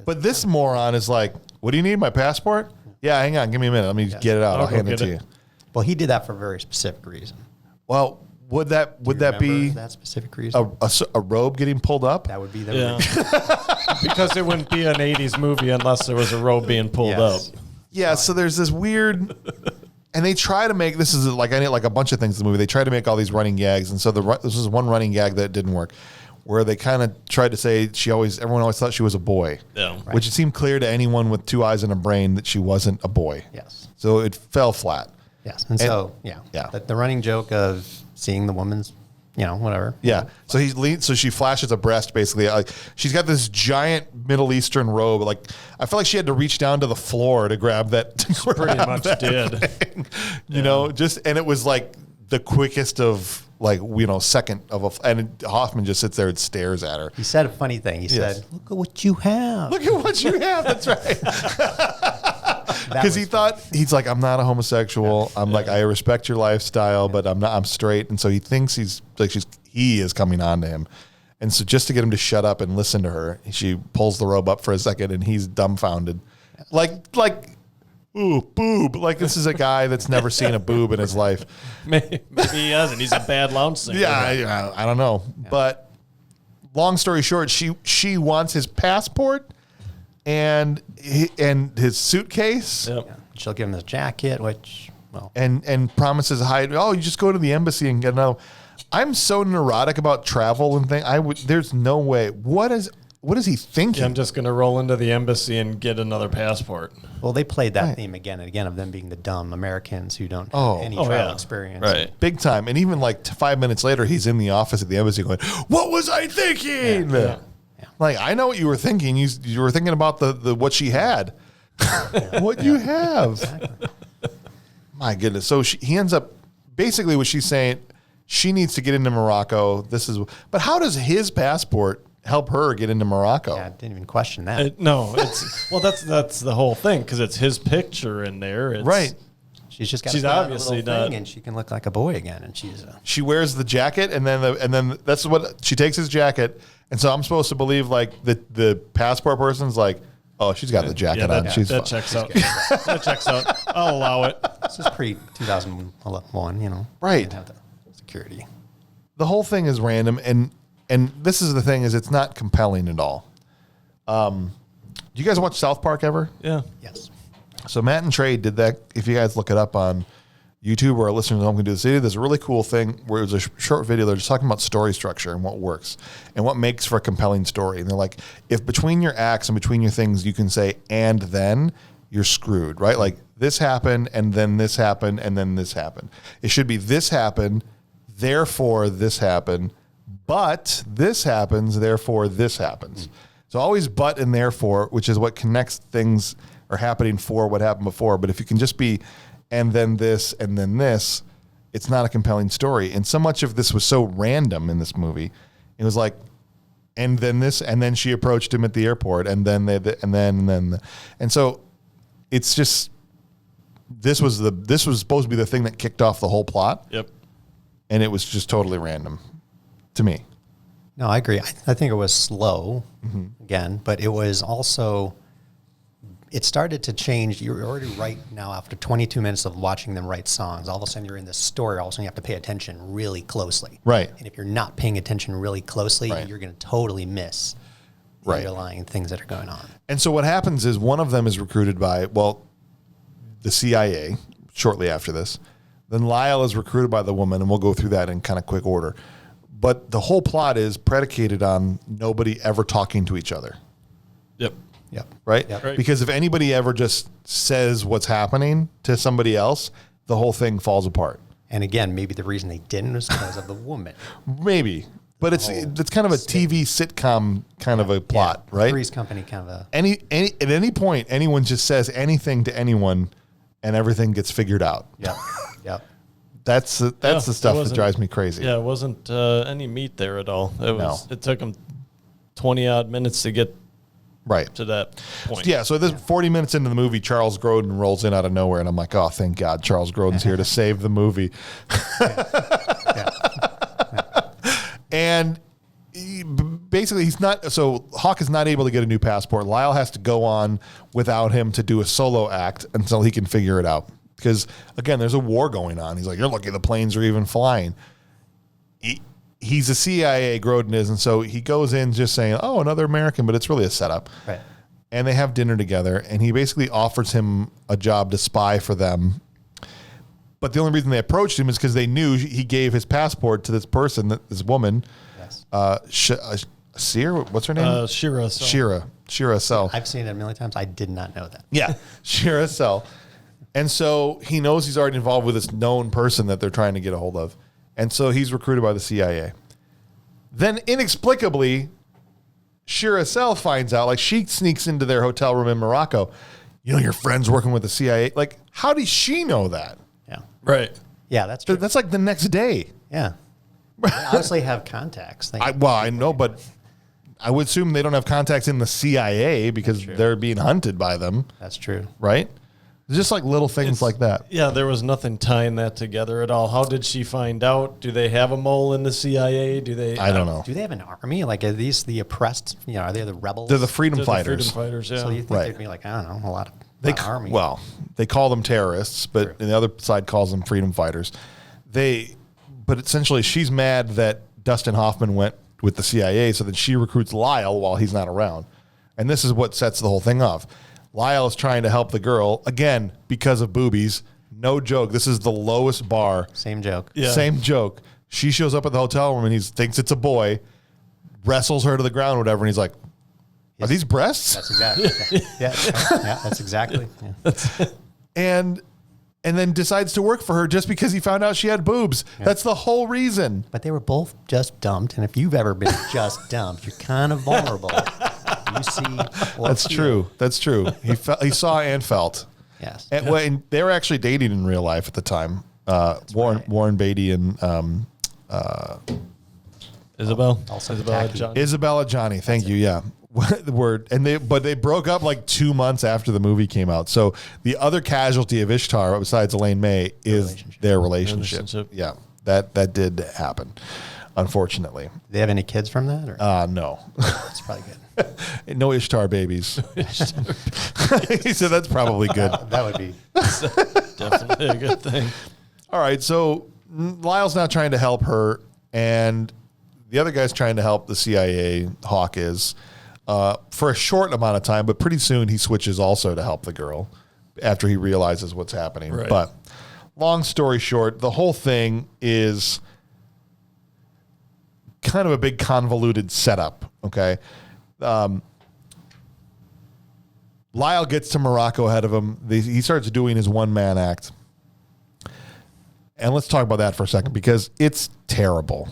But this moron is like, what do you need, my passport? Yeah, hang on, give me a minute. Let me get it out. I'll hand it to you. Well, he did that for a very specific reason. Well, would that be that specific reason? A robe getting pulled up? That would be the reason. Because it wouldn't be an 80s movie unless there was a robe being pulled up. Yeah, so there's this weird, and they try to make, this is like a bunch of things in the movie. They try to make all these running gags, and so this is one running gag that didn't work, where they kind of tried to say everyone always thought she was a boy, which it seemed clear to anyone with two eyes and a brain that she wasn't a boy. Yes. So it fell flat. Yes, and so the running joke of seeing the woman's, whatever. Yeah. So so she flashes a breast basically. She's got this giant Middle Eastern robe. Like I felt like she had to reach down to the floor to grab that. Pretty much did. Thing. And it was like the quickest of second of and Hoffman just sits there and stares at her. He said a funny thing. He said, "Look at what you have. Look at what you have." That's right. Because he's like, I'm not a homosexual. I'm like, I respect your lifestyle, but I'm straight. And so he thinks he is coming on to him. And so just to get him to shut up and listen to her, she pulls the robe up for a second and he's dumbfounded. Like, ooh, boob. Like this is a guy that's never seen a boob in his life. Maybe he hasn't. He's a bad lounge singer. Yeah, I don't know. Yeah. But long story short, she wants his passport and his suitcase. Yep. Yeah. She'll give him his jacket, which Well, and promises hide. Oh, you just go to the embassy and get another. I'm so neurotic about travel and things. There's no way. What is he thinking? Yeah, I'm just going to roll into the embassy and get another passport. well, they played that theme again and again of them being the dumb Americans who don't have any travel experience. Right. Big time. And even like 5 minutes later, he's in the office at the embassy going, "What was I thinking?" Yeah. Like, I know what you were thinking. You were thinking about the what she had. What you have. Exactly. My goodness. So he ends up, basically what she's saying, she needs to get into Morocco. But how does his passport help her get into Morocco? Yeah, I didn't even question that. That's the whole thing, because it's his picture in there. Right. She's just got She's to put on a obviously little not- thing and she can look like a boy again. And She wears the jacket, and then that's what she takes his jacket, and so I'm supposed to believe like the passport person's like, oh, she's got the jacket on. That checks out. That checks out. I'll allow it. this is pre 2001, Right. Didn't have the security. The whole thing is random, and this is the thing, is it's not compelling at all. Do you guys watch South Park ever? Yeah. Yes. So Matt and Trey did that. If you guys look it up on YouTube or a listener at home can do this, there's a really cool thing where it was a short video. They're just talking about story structure and what works and what makes for a compelling story. And they're like, if between your acts and between your things you can say and then, you're screwed, right? Like this happened and then this happened and then this happened. It should be this happened, therefore this happened, but this happens, therefore this happens. So always but and therefore, which is what connects things are happening for what happened before. But if you can just be and then this, it's not a compelling story. And so much of this was so random in this movie. It was like, and then this, and then she approached him at the airport, and then and so it's just, this was supposed to be the thing that kicked off the whole plot. Yep. And it was just totally random to me. No, I agree. I think it was slow again, but it was also, it started to change. You're already right now after 22 minutes of watching them write songs. All of a sudden you're in this story. All of a sudden you have to pay attention really closely. Right. And if you're not paying attention really closely, you're going to totally miss the underlying things that are going on. And so what happens is one of them is recruited by, the CIA shortly after this. Then Lyle is recruited by the woman, and we'll go through that in kind of quick order. But the whole plot is predicated on nobody ever talking to each other. Yep. Yep. Right? Yep. Right. Because if anybody ever just says what's happening to somebody else, the whole thing falls apart. And again, maybe the reason they didn't was because of the woman. Maybe. But it's kind of a TV sitcom kind of a plot, right? Three's Company kind of a... At any point, anyone just says anything to anyone and everything gets figured out. Yep. Yep. That's the stuff that drives me crazy. Yeah, it wasn't any meat there at all. It took them 20 odd minutes to get to that point. Yeah, so this 40 minutes into the movie, Charles Grodin rolls in out of nowhere, and I'm like, oh, thank God Charles Grodin's here to save the movie. And basically, Hawk is not able to get a new passport. Lyle has to go on without him to do a solo act until he can figure it out. Because, again, there's a war going on. He's like, you're lucky the planes are even flying. He's a CIA, Grodin is, and so he goes in just saying, oh, another American, but it's really a setup. Right. And they have dinner together, and he basically offers him a job to spy for them. But the only reason they approached him is because they knew he gave his passport to this person, this woman. Yes. Sear, what's her name? Shira. Shira Sell. I've seen it a million times. I did not know that. Yeah, Shira Sell. And so he knows he's already involved with this known person that they're trying to get a hold of. And so he's recruited by the CIA. Then inexplicably, Shira Sell finds out, like she sneaks into their hotel room in Morocco. You know, your friend's working with the CIA. Like, how does she know that? Yeah. Right. Yeah, that's true. That's like the next day. Yeah. They obviously have contacts. I know, but I would assume they don't have contacts in the CIA because they're being hunted by them. That's true. Right? Just like little things like that. Yeah, there was nothing tying that together at all. How did she find out? Do they have a mole in the CIA? Do they? I don't know. Do they have an army? Like, are these the oppressed? You know, are they the rebels? They're the freedom They're the fighters. freedom fighters, yeah. So you think there'd be like, I don't know, a lot of army. Well, they call them terrorists, but the other side calls them freedom fighters. But essentially, she's mad that Dustin Hoffman went with the CIA, so then she recruits Lyle while he's not around. And this is what sets the whole thing off. Lyle is trying to help the girl, again, because of boobies, No joke. This is the lowest bar. Same joke. Yeah. Same joke. She shows up at the hotel room and he thinks it's a boy, wrestles her to the ground, whatever, and he's like, "Are these breasts?" That's exactly. Yeah, that's exactly. Yeah. And then decides to work for her just because he found out she had boobs. Yeah. That's the whole reason. But they were both just dumped, and if you've ever been just dumped, you're kind of vulnerable. You see. That's true. That's true. He saw and felt. Yes. And they were actually dating in real life at the time. Warren Beatty and Isabella Johnny. Thank you. Yeah. But they broke up like 2 months after the movie came out. So the other casualty of Ishtar, besides Elaine May, is their relationship. Yeah, that did happen, unfortunately. Do they have any kids from that? Or? No. That's probably good. No Ishtar babies. He said that's probably good. That would be definitely a good thing. All right, so Lyle's now trying to help her, and the other guy's trying to help the CIA. Hawk is. For a short amount of time, but pretty soon he switches also to help the girl after he realizes what's happening. Right. But long story short, the whole thing is kind of a big convoluted setup, okay? Lyle gets to Morocco ahead of him. He starts doing his one-man act. And let's talk about that for a second because it's terrible.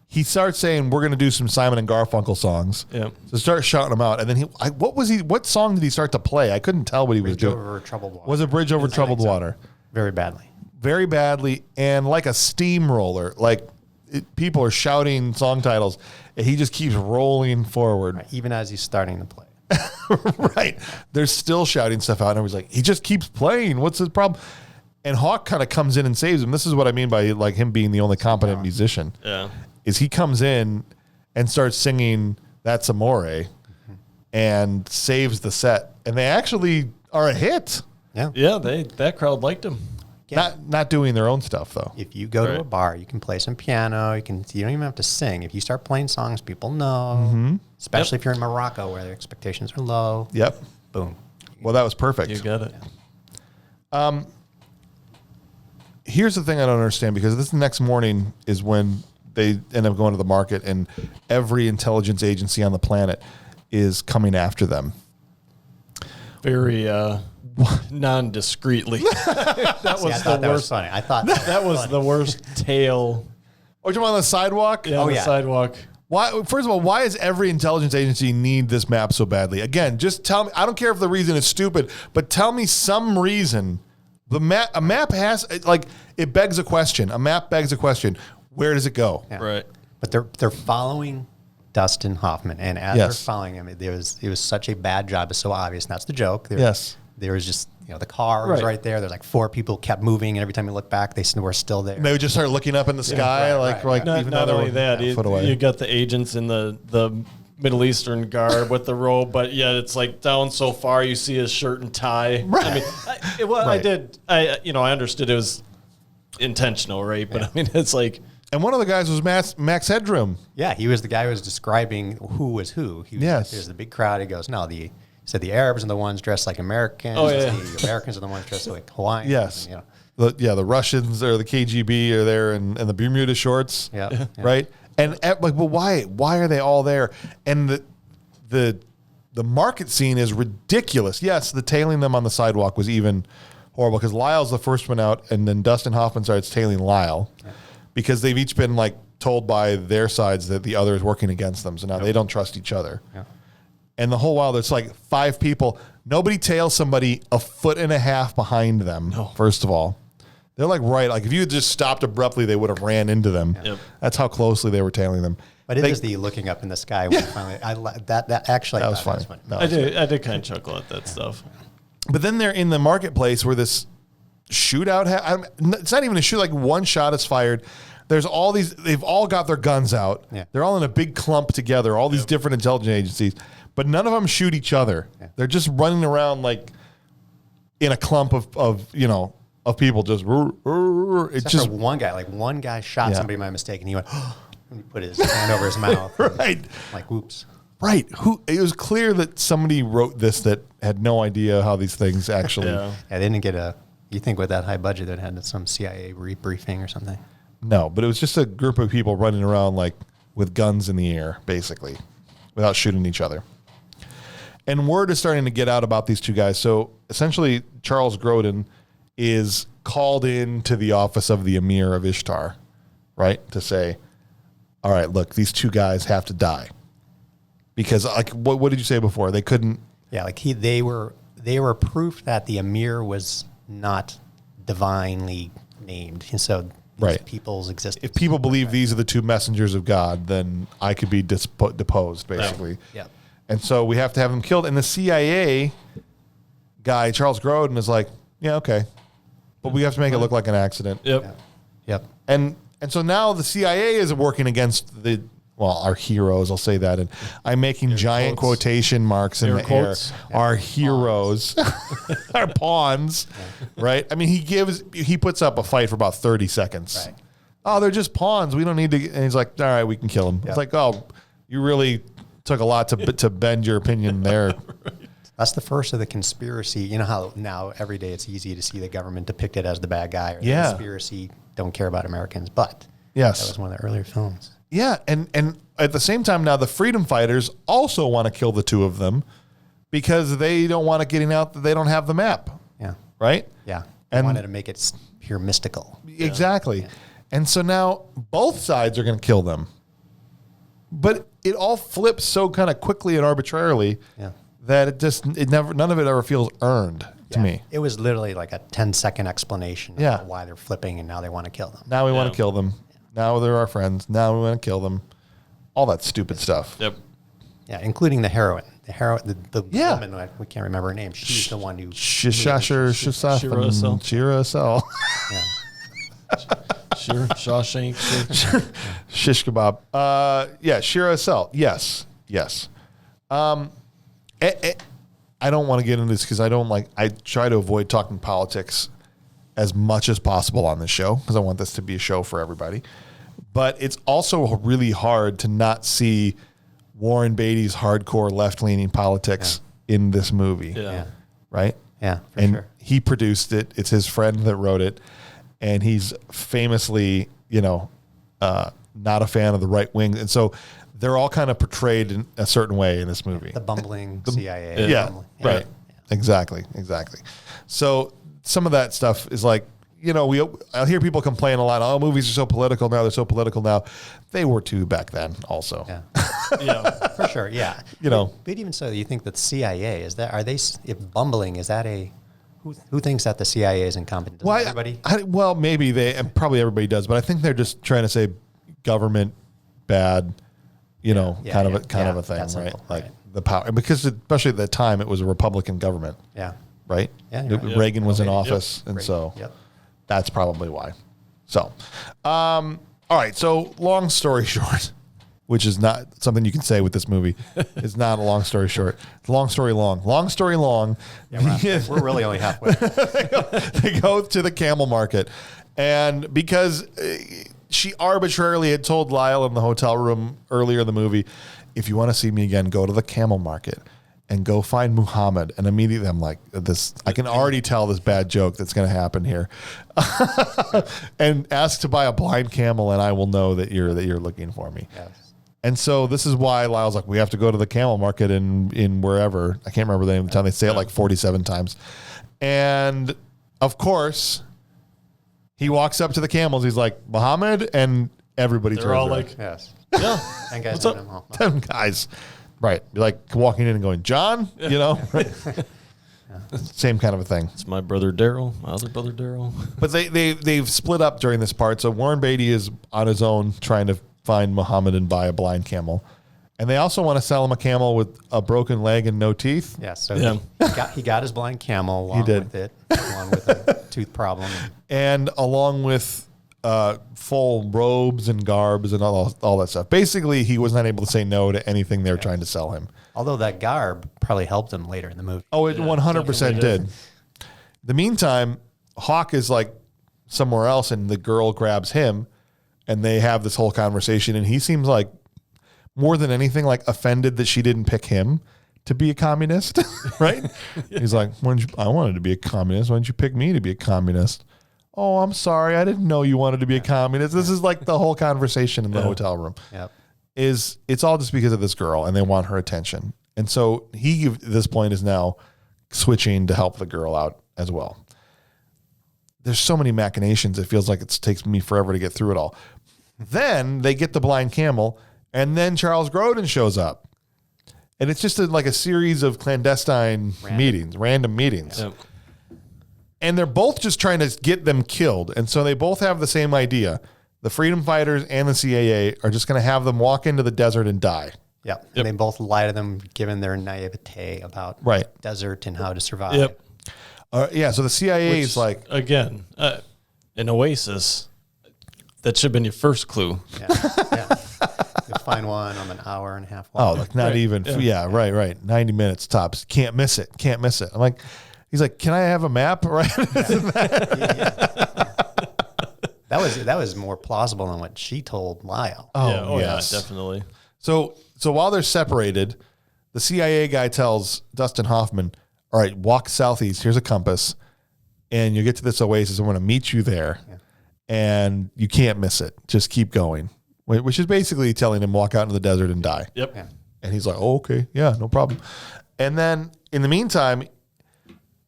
He starts saying, "We're going to do some Simon and Garfunkel songs." Yeah. So start shouting them out. And then what song did he start to play? I couldn't tell what he was doing. Bridge Over Troubled Water. Was it Bridge Over Troubled Water? Very badly. Very badly. And like a steamroller, people are shouting song titles. And he just keeps rolling forward. Right, even as he's starting to play. Right. They're still shouting stuff out. And everybody's like, he just keeps playing. What's his problem? And Hawk kind of comes in and saves him. This is what I mean by like him being the only competent musician. Yeah. Is he comes in and starts singing That's Amore and saves the set. And they actually are a hit. Yeah. Yeah, that crowd liked him. Yeah. Not doing their own stuff, though. If you go to a bar, you can play some piano. You don't even have to sing. If you start playing songs, people know. Especially if you're in Morocco where their expectations are low. Yep. Boom. Well, that was perfect. You got it. Here's the thing I don't understand, because this next morning is when they end up going to the market and every intelligence agency on the planet is coming after them. Very non-discreetly. That was the worst. That was funny. I thought that was the worst tale. Oh, you're on the sidewalk? Yeah, on the sidewalk. Why? First of all, why does every intelligence agency need this map so badly? Again, just tell me. I don't care if the reason is stupid, but tell me some reason. A map has, it begs a question. A map begs a question. Where does it go? Yeah. Right. But they're following Dustin Hoffman, and as they're following him, it was such a bad job. It's so obvious, and that's the joke. There was just the car was right there. There's like 4 people kept moving, and every time you look back, they were still there. And they would just start looking up in the sky, Not only that, you got the agents in the Middle Eastern garb with the robe, but yet it's like down so far you see his shirt and tie. Right. I mean, I understood it was intentional, right? But I mean, it's like. And one of the guys was Max Headroom. Yeah, he was the guy who was describing who was who. There's the big crowd. He goes, no, he said the Arabs are the ones dressed like Americans. Oh, yeah. The Americans are the ones dressed like Hawaiians. Yes. The Russians or the KGB are there in the Bermuda shorts. Yeah. Right? And but why are they all there? And the market scene is ridiculous. Yes, the tailing them on the sidewalk was even horrible because Lyle's the first one out, and then Dustin Hoffman starts tailing Lyle because they've each been told by their sides that the other is working against them. So now they don't trust each other. Yeah. And the whole while there's 5 people. Nobody tails somebody a foot and a half behind them. No. First of all. They're if you had just stopped abruptly, they would have ran into them. Yep. That's how closely they were tailing them. But it is the looking up in the sky when finally. That was funny. I did kind of chuckle at that stuff. But then they're in the marketplace where this shootout. It's not even a shoot. One shot is fired. There's all these. They've all got their guns out. Yeah. They're all in a big clump together. All these different intelligence agencies, but none of them shoot each other. Yeah. They're just running around in a clump of people just. It's just one guy. One guy shot somebody by mistake, and he went. And he put his hand over his mouth. Right. Oops. Right. It was clear that somebody wrote this that had no idea how these things actually. They didn't get a You think with that high budget, that had some CIA rebriefing or something? No, but it was just a group of people running around like with guns in the air, basically, without shooting each other. And word is starting to get out about these two guys. So essentially, Charles Grodin is called into the office of the Emir of Ishtar, right, to say, all right, look, these two guys have to die. Because, like, what did you say before? They couldn't. Yeah, like they were proof that the Emir was not divinely named. And so these people's existence. If people believe these are the two messengers of God, then I could be deposed, basically. Yeah. And so we have to have them killed. And the CIA guy, Charles Grodin, is like, yeah, okay. But we have to make it look like an accident. Yep. Yep. And so now the CIA is working against our heroes, I'll say that. And I'm making giant quotation marks in the air. Our heroes, our pawns, right? I mean, he puts up a fight for about 30 seconds. Right. Oh, they're just pawns. We don't need to. And he's like, all right, we can kill him. Yep. It's like, oh, you really took a lot to bend your opinion there. That's the first of the conspiracy. You know how now every day it's easy to see the government depicted as the bad guy or the conspiracy don't care about Americans. But that was one of the earlier films. Yeah, and at the same time now the freedom fighters also want to kill the two of them because they don't want it getting out that they don't have the map. Yeah. Right? Yeah. They wanted to make it pure mystical. Exactly. Yeah. And so now both sides are going to kill them. But it all flips so kind of quickly and arbitrarily that none of it ever feels earned to me. It was literally like a 10-second explanation of why they're flipping and now they want to kill them. Now we want to kill them. Now they're our friends. Now we want to kill them. All that stupid stuff. Yep. Yeah, including the heroine. The woman, we can't remember her name. She's the one who... Shira Cell. Yeah. Shawshank. Shish kebab. Shira Cell. Yes. I don't want to get into this because I try to avoid talking politics as much as possible on this show because I want this to be a show for everybody. But it's also really hard to not see Warren Beatty's hardcore left-leaning politics in this movie. Yeah. Right? Yeah, for and sure. he produced it. It's his friend that wrote it. And he's famously, not a fan of the right wing. And so they're all kind of portrayed in a certain way in this movie. The bumbling CIA. Yeah, right. Yeah. Exactly. So some of that stuff is like, I'll hear people complain a lot. Oh, movies are so political now. They're so political now. They were too back then also. Yeah. Yeah. For sure, yeah. But even so, you think that CIA, if bumbling, is that who thinks that the CIA is incompetent? Does everybody? Well, maybe and probably everybody does, but I think they're just trying to say government bad, kind of a thing, right? Simple, like the power, and because especially at that time it was a Republican government. Yeah. Right? Yeah. Reagan was in office, and so that's probably why. So, all right. So, long story short, which is not something you can say with this movie, it's not a long story short. It's long story long. Long story long. Yeah, we're really only halfway. They go to the camel market, and because she arbitrarily had told Lyle in the hotel room earlier in the movie, if you want to see me again, go to the camel market and go find Muhammad. And immediately I'm like, I can already tell this bad joke that's going to happen here. And ask to buy a blind camel and I will know that you're looking for me. Yes. And so this is why Lyle's like, we have to go to the camel market in wherever. I can't remember the name of the town. They say it like 47 times. And of course, he walks up to the camels. He's like, Muhammad, and everybody They're turns all around. like, Yes. yeah. And guys, What's up? 10 guys. Right. You're like walking in and going, John, Same kind of a thing. It's my brother Daryl, my other brother Daryl. But they've split up during this part. So Warren Beatty is on his own trying to find Muhammad and buy a blind camel. And they also want to sell him a camel with a broken leg and no teeth. Yeah, so he got his blind camel along with a tooth problem. And along with full robes and garbs and all that stuff. Basically, he was not able to say no to anything they were trying to sell him. Although that garb probably helped him later in the movie. Oh, it 100% did. The meantime, Hawk is like somewhere else and the girl grabs him and they have this whole conversation and he seems like more than anything like offended that she didn't pick him to be a communist, right? He's like, I wanted to be a communist. Why didn't you pick me to be a communist? Oh, I'm sorry. I didn't know you wanted to be a communist. This is like the whole conversation in the hotel room. Yep. It's all just because of this girl and they want her attention. And so he, at this point, is now switching to help the girl out as well. There's so many machinations. It feels like it takes me forever to get through it all. Then they get the blind camel, and then Charles Grodin shows up. And it's just like a series of clandestine random meetings. Yep. And they're both just trying to get them killed. And so they both have the same idea. The freedom fighters and the CAA are just going to have them walk into the desert and die. Yep. And they both lie to them, given their naivete about desert and how to survive. Yep. So the CIA is like... Again, an oasis. That should have been your first clue. Yeah. You'll find one on an hour and a half long. Oh, like not even... Yeah, right. 90 minutes tops. Can't miss it. I'm like... He's like, can I have a map? Right? That was more plausible than what she told Lyle. Oh, yes. Yeah, definitely. So while they're separated, the CIA guy tells Dustin Hoffman, all right, walk southeast. Here's a compass. And you'll get to this oasis. I'm going to meet you there. Yeah. And you can't miss it. Just keep going. Which is basically telling him walk out into the desert and die. Yep. Yeah. And he's like, oh, okay. Yeah, no problem. And then in the meantime,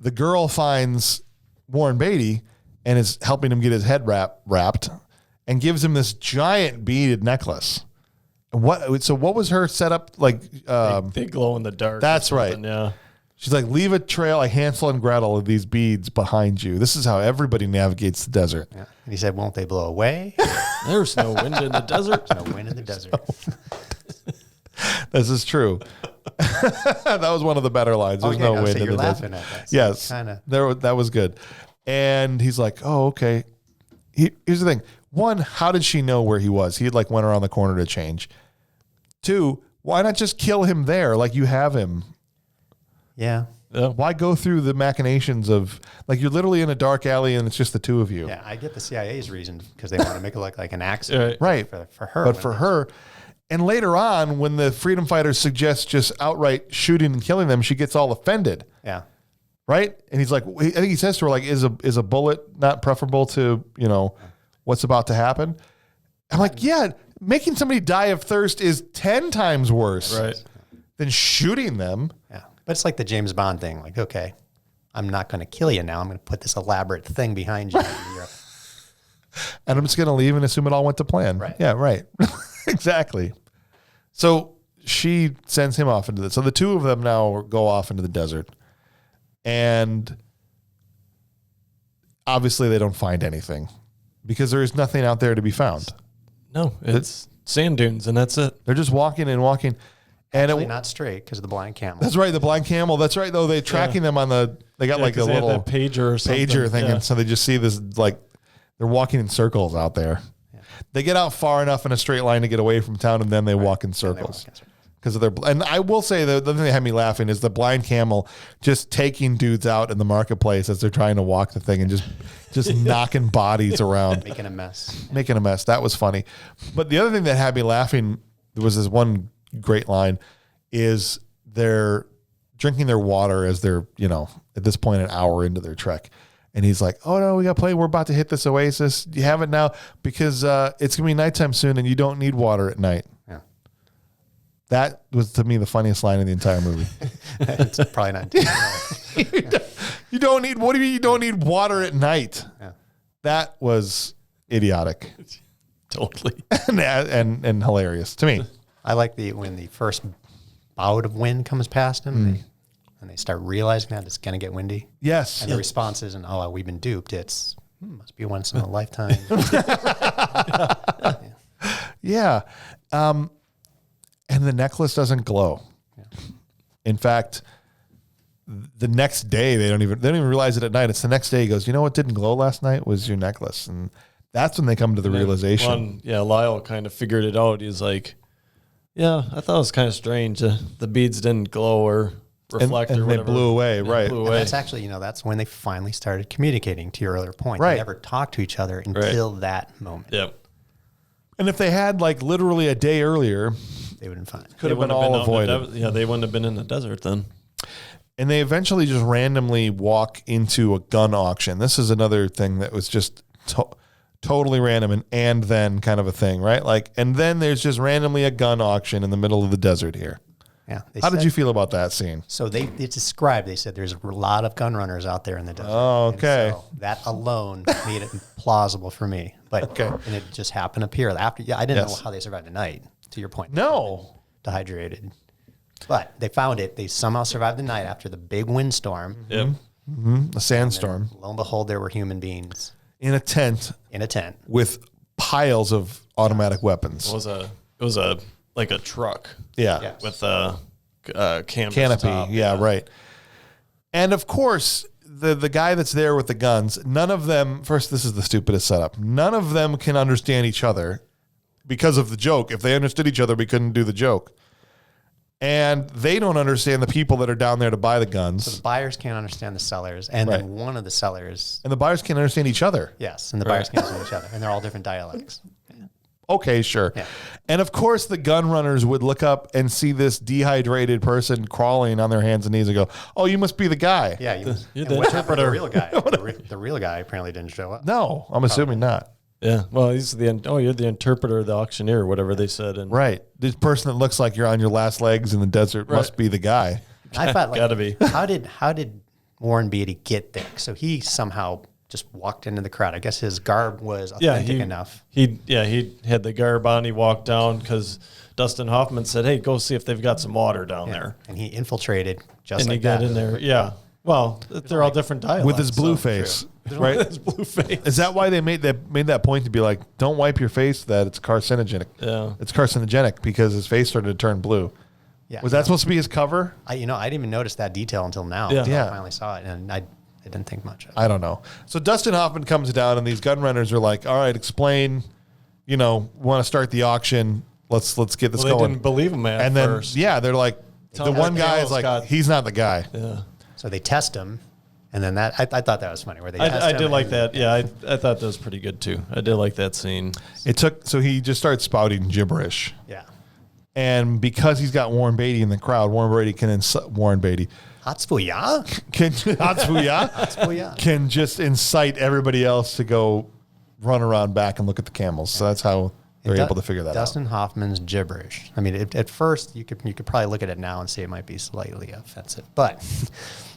the girl finds Warren Beatty and is helping him get his head wrapped and gives him this giant beaded necklace. And what was her setup like? They glow in the dark. That's right. Yeah. She's like, leave a trail like Hansel and Gretel of these beads behind you. This is how everybody navigates the desert. Yeah. And he said, won't they blow away? There's no wind in the desert. There's no wind in the desert. This is true. That was one of the better lines. There's no wind in the desert. At that, so yes, that was good. And he's like, oh, okay. Here's the thing. One, how did she know where he was? He had like went around the corner to change. Two, why not just kill him there like you have him? Yeah. Why go through the machinations of like you're literally in a dark alley and it's just the two of you? Yeah, I get the CIA's reason because they want to make it look like an accident, right? For her, but for her, and later on when the freedom fighters suggest just outright shooting and killing them, she gets all offended. Yeah, right. And he's like, I think he says to her like, "Is a bullet not preferable to what's about to happen?" I'm like, yeah, making somebody die of thirst is 10 times worse, than shooting them. Yeah. But it's like the James Bond thing. Like, okay, I'm not going to kill you now. I'm going to put this elaborate thing behind you. And I'm just going to leave and assume it all went to plan. Right. Yeah, right. Exactly. So she sends him off into this. So the two of them now go off into the desert. And obviously they don't find anything because there is nothing out there to be found. No, it's sand dunes and that's it. They're just walking and walking. And actually not straight because of the blind camel. That's right, the blind camel. That's right, though. They're tracking them on they got like a little pager or something. Pager thing, and so they just see this like they're walking in circles out there. Yeah. They get out far enough in a straight line to get away from town, and then they walk in circles because of their. And I will say the thing that had me laughing is the blind camel just taking dudes out in the marketplace as they're trying to walk the thing and just knocking bodies around, making a mess. That was funny. But the other thing that had me laughing was this one great line is they're drinking their water as they're, at this point, an hour into their trek. And he's like, oh, no, we got plenty. We're about to hit this oasis. You have it now because it's going to be nighttime soon and you don't need water at night. Yeah. That was, to me, the funniest line in the entire movie. It's probably not. You don't need, what do you mean you don't need water at night? Yeah. That was idiotic. Totally. and hilarious to me. I like when the first bout of wind comes past him and they start realizing that it's going to get windy. Yes. And the response isn't, oh, we've been duped. It's, must be once in a lifetime. Yeah. And the necklace doesn't glow. Yeah. In fact, the next day, they don't even realize it at night. It's the next day he goes, you know what didn't glow last night was your necklace. And that's when they come to the realization. Lyle kind of figured it out. He's like, yeah, I thought it was kind of strange. The beads didn't glow or reflect and or whatever. They blew away, right. And that's actually, that's when they finally started communicating, to your earlier point. Right. They never talked to each other until that moment. Yep. And if they had like literally a day earlier, they would have been fine. Could have been all avoided. Yeah, they wouldn't have been in the desert then. And they eventually just randomly walk into a gun auction. This is another thing that was just totally random and then kind of a thing, right? Like, and then there's just randomly a gun auction in the middle of the desert here. Yeah. How did you feel about that scene? So they said there's a lot of gun runners out there in the desert. Oh, okay. And so that alone made it plausible for me. But Okay. and it just happened to appear after. Yeah, I didn't know how they survived the night. To your point, No. dehydrated. But they found it. They somehow survived the night after the big windstorm. Yep. A sandstorm. Lo and behold, there were human beings In a tent in a tent. with piles of automatic weapons. It was a like a truck. Yeah. With a canvas Canopy. top. Yeah, right. And of course, the guy that's there with the guns, none of them, first, this is the stupidest setup. None of them can understand each other because of the joke. If they understood each other, we couldn't do the joke. And they don't understand the people that are down there to buy the guns. So the buyers can't understand the sellers, and then one of the sellers, And the buyers can't understand each other. yes, and the buyers can't understand each other, and they're all different dialects. Okay, sure. Yeah. And of course, the gun runners would look up and see this dehydrated person crawling on their hands and knees and go, "Oh, you must be the guy." Yeah, You're and the what happened to the interpreter. real guy? The real guy apparently didn't show up. No, I'm assuming not. Yeah. Well, he's you're the interpreter, the auctioneer, whatever they said. And Right. This person that looks like you're on your last legs in the desert must be the guy. I thought, like, Gotta be. How did Warren Beatty get there? So he somehow just walked into the crowd. I guess his garb was authentic enough. He had the garb on. He walked down because Dustin Hoffman said, "Hey, go see if they've got some water down there." And he infiltrated just And like he got that. in there. Yeah. Well, they're all different dialects. With his blue so- face. With Right? his blue face. Is that why they made that point to be like, don't wipe your face, that it's carcinogenic. Yeah. It's carcinogenic because his face started to turn blue. Yeah. Was that supposed to be his cover? I didn't even notice that detail until now. Yeah. Until Yeah. I finally saw it, and I didn't think much of it. I don't know. So Dustin Hoffman comes down and these gun runners are like, all right, explain, want to start the auction. Let's get this Well, they going. didn't believe him at and then, first. they're like, the him one the guy is panel's like, got- he's not the guy. Yeah. So they test him, and then I thought that was funny. Where they test I him did like and- that. Yeah, I thought that was pretty good too. I did like that scene. So he just starts spouting gibberish. Yeah. And because he's got Warren Beatty in the crowd, Warren Beatty can Hatspuya? Hatsuya can just incite everybody else to go run around back and look at the camels. So that's how they're able to figure that Dustin Hoffman's gibberish. I mean, at first you could probably look at it now and say it might be slightly offensive, but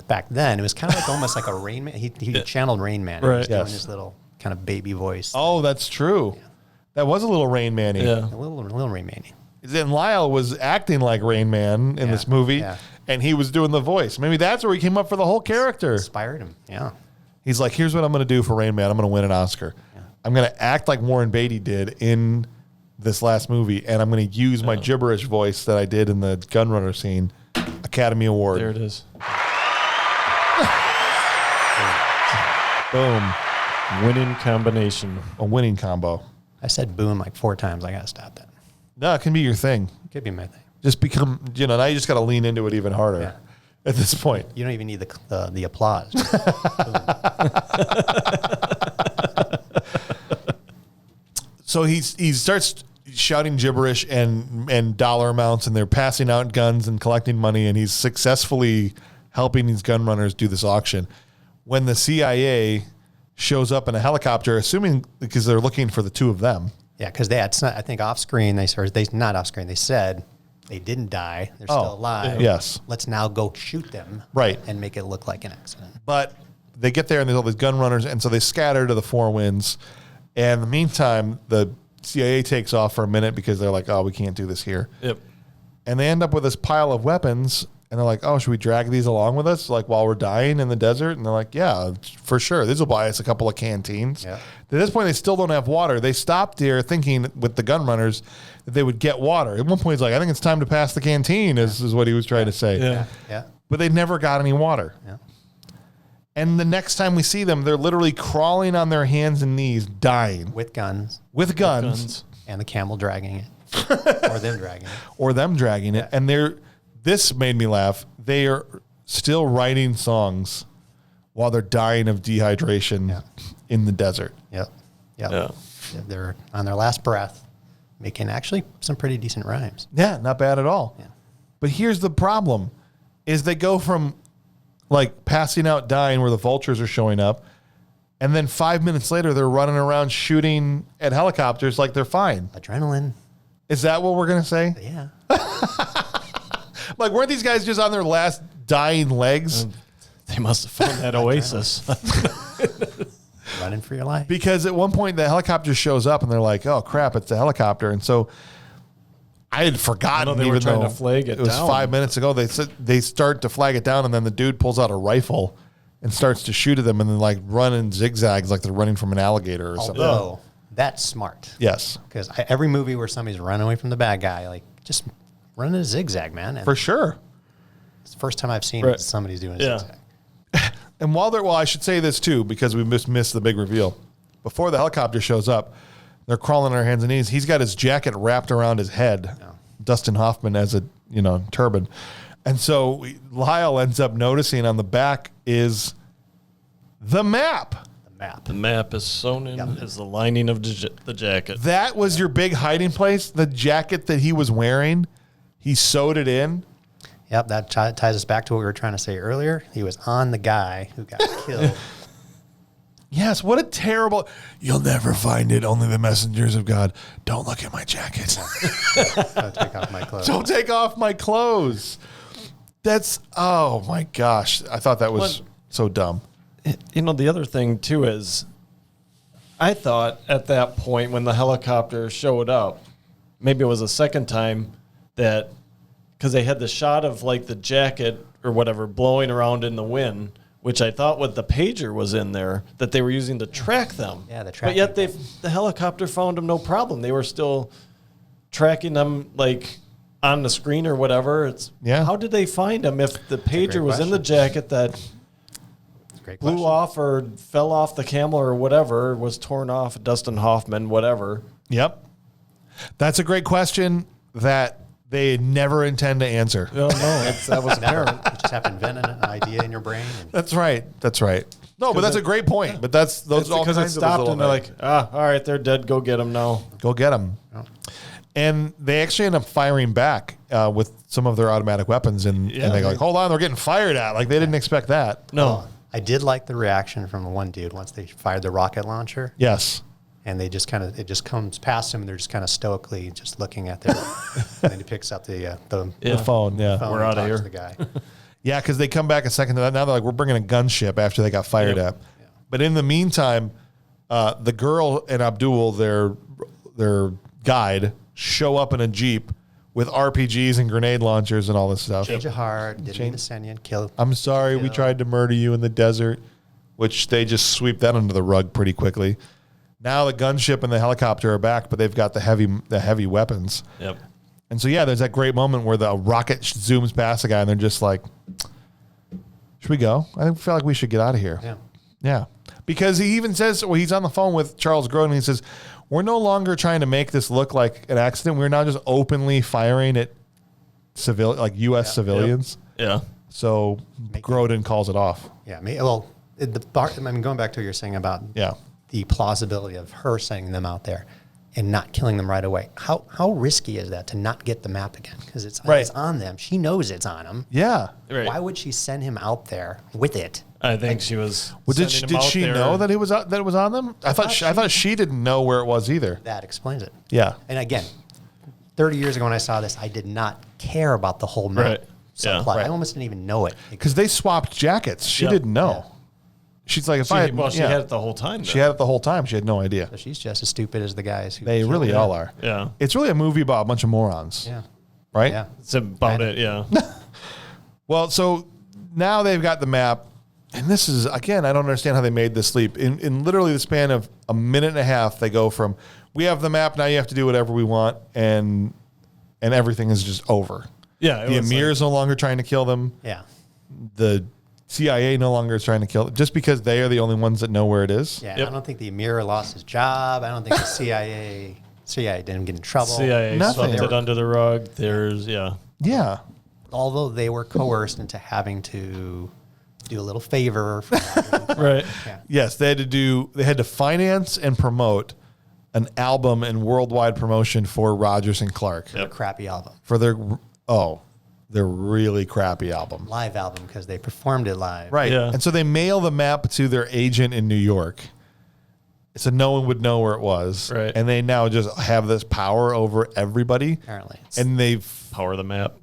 back then it was kind of like almost like a Rain Man. He channeled Rain Man. He was Right. doing Yes. his little kind of baby voice. out. Oh, that's true. That was a little Rain Man-y. Yeah. A little Rain Man. Then Lyle was acting like Rain Man in this movie, yeah. and he was doing the voice. Maybe that's where he came up for the whole character. Inspired him. Yeah. He's like, here's what I'm going to do for Rain Man. I'm going to win an Oscar. I'm going to act like Warren Beatty did in this last movie, and I'm going to use my gibberish voice that I did in the Gunrunner scene. Academy Award. There it is. Boom. Winning combination. A winning combo. I said boom like 4 times. I got to stop that. No, it can be your thing. Could be my thing. Just become, now you just got to lean into it even harder Yeah. at this point. You don't even need the applause. So he starts shouting gibberish and dollar amounts, and they're passing out guns and collecting money, and he's successfully helping these gun runners do this auction. When the CIA shows up in a helicopter, assuming because they're looking for the two of them. Yeah, because they had, I think off screen, not off screen, they said they didn't die. They're still alive. Yes. Let's now go shoot them. Right. And make it look like an accident. But they get there and there's all these gun runners, and so they scatter to the 4 winds. And in the meantime, the CIA takes off for a minute because they're like, oh, we can't do this here. Yep. And they end up with this pile of weapons, and they're like, oh, should we drag these along with us, like while we're dying in the desert? And they're like, yeah, for sure. This will buy us a couple of canteens. Yeah. At this point, they still don't have water. They stopped here thinking with the gun runners that they would get water. At one point, he's like, I think it's time to pass the canteen, is what he was trying to say. Yeah. Yeah. But they never got any water. Yeah. And the next time we see them, they're literally crawling on their hands and knees, dying With guns with guns. and the camel dragging it. Or them dragging it. Or them dragging it. And this made me laugh. They are still writing songs while they're dying of dehydration in the desert. Yep. Yep. Yeah. They're on their last breath making actually some pretty decent rhymes. Yeah, not bad at all. Yeah. But here's the problem, is they go from like passing out, dying where the vultures are showing up, and then 5 minutes later they're running around shooting at helicopters like they're fine. Adrenaline. Is that what we're going to say? Yeah. Like, weren't these guys just on their last dying legs? They must have found that oasis. Running for your life. Because at one point the helicopter shows up and they're like, oh crap, it's a helicopter. And so I had forgotten, they were even trying though to flag it was down. 5 minutes ago. They start to flag it down, and then the dude pulls out a rifle and starts to shoot at them, and then like run in zigzags like they're running from an alligator or something. Although, that's smart. Yes, Because every movie where somebody's running away from the bad guy, like, just run in a zigzag, man. And for sure. it's the first time I've seen Right. somebody's doing a Yeah. zigzag. And well, I should say this too, because we missed the big reveal. Before the helicopter shows up, they're crawling on their hands and knees. He's got his jacket wrapped around his head. Yeah. Dustin Hoffman as a turban. And so Lyle ends up noticing on the back is the map. The map. The map is sewn in as the lining of the jacket. That was your big hiding place? The jacket that he was wearing, he sewed it in? Yep, that ties us back to what we were trying to say earlier. He was on the guy who got killed. Yes, what a terrible... You'll never find it, only the messengers of God. Don't look at my jacket. Don't take off my clothes. Don't take off my clothes. That's... Oh, my gosh. I thought that was so dumb. The other thing, too, is I thought at that point when the helicopter showed up, maybe it was a second time that... Because they had the shot of, like, the jacket or whatever blowing around in the wind, which I thought what the pager was in there that they were using to track them. Yeah, the But yet tracking. the helicopter found them no problem. They were still tracking them, like, on the screen or whatever. Yeah. How did they find them if the pager great was in the question. jacket that Great blew question. off or fell off the camel or whatever, was torn off, Dustin Hoffman, whatever. Yep. That's a great question that they never intend to answer. Oh, no, that was apparent. You just have to invent an idea in your brain. And That's right. That's right. No, but that's a great point. But those It's all because it kinds of stopped little and they're like, all right, they're dead. Go get them now. go get them. Oh. And they actually end up firing back with some of their automatic weapons, and they go like, hold on, they're getting fired at. Like they didn't expect that. No. I did like the reaction from the one dude once they fired the rocket launcher. Yes. And they just kind of, it just comes past him and they're just kind of stoically just looking at their, and then he picks up the The phone. Yeah. phone We're and outta talks here. to the guy. Yeah, because they come back a second to that. Now they're like, we're bringing a gunship after they got fired Yep. at. But in the meantime, the girl and Abdul, their guide, show up in a Jeep with RPGs and grenade launchers and all this stuff. Change of heart, didn't mean to send you and kill. I'm sorry, we Kill. tried to murder you in the desert, which they just sweep that under the rug pretty quickly. Now the gunship and the helicopter are back, but they've got the heavy weapons. Yep. And so, yeah, there's that great moment where the rocket zooms past the guy and they're just like, should we go? I feel like we should get out of here. Yeah. Yeah. Because he even says, well, he's on the phone with Charles Grodin and he says, we're no longer trying to make this look like an accident. We're now just openly firing at U.S. civilians. Yeah. So Grodin calls it off. Yeah. Going back to what you're saying about Yeah. the plausibility of her sending them out there and not killing them right away. How risky is that to not get the map again? Because it's on them. She knows it's on them. Yeah. Right. Why would she send him out there with it? I think she was. Well, did sending him out she there. know that it was on them? I thought she didn't know where it was either. That explains it. Yeah. And again, 30 years ago when I saw this, I did not care about the whole map Right. Yeah. subplot. Right. I almost didn't even know it. Because they swapped jackets. She Yeah. didn't know. She's like, if She, I had, well, she yeah. had it the whole time. She had it the whole time. She had no idea. So she's just as stupid as the guys who They killed really her. all are. Yeah. It's really a movie about a bunch of morons. Yeah. Right? Yeah. It's about it. Yeah. Well, so now they've got the map. And this is, again, I don't understand how they made this leap. In literally the span of a minute and a half, they go from, we have the map, now you have to do whatever we want, and everything is just over. Yeah. The Emir is no longer trying to kill them. Yeah. The CIA no longer is trying to kill them, just because they are the only ones that know where it is. Yeah. Yep. I don't think the Emir lost his job. I don't think the CIA didn't get in trouble. CIA Nothing. swept it under the rug. There's, yeah. Yeah. Although they were coerced into having to do a little favor. For Right. yeah. Yes, they had to finance and promote an album and worldwide promotion for Rogers and Clark. A crappy album. For their really crappy album. Live album, because they performed it live. Right. Yeah. And so they mail the map to their agent in New York. So no one would know where it was. Right. And they now just have this power over everybody. Apparently. And they've Power of the map.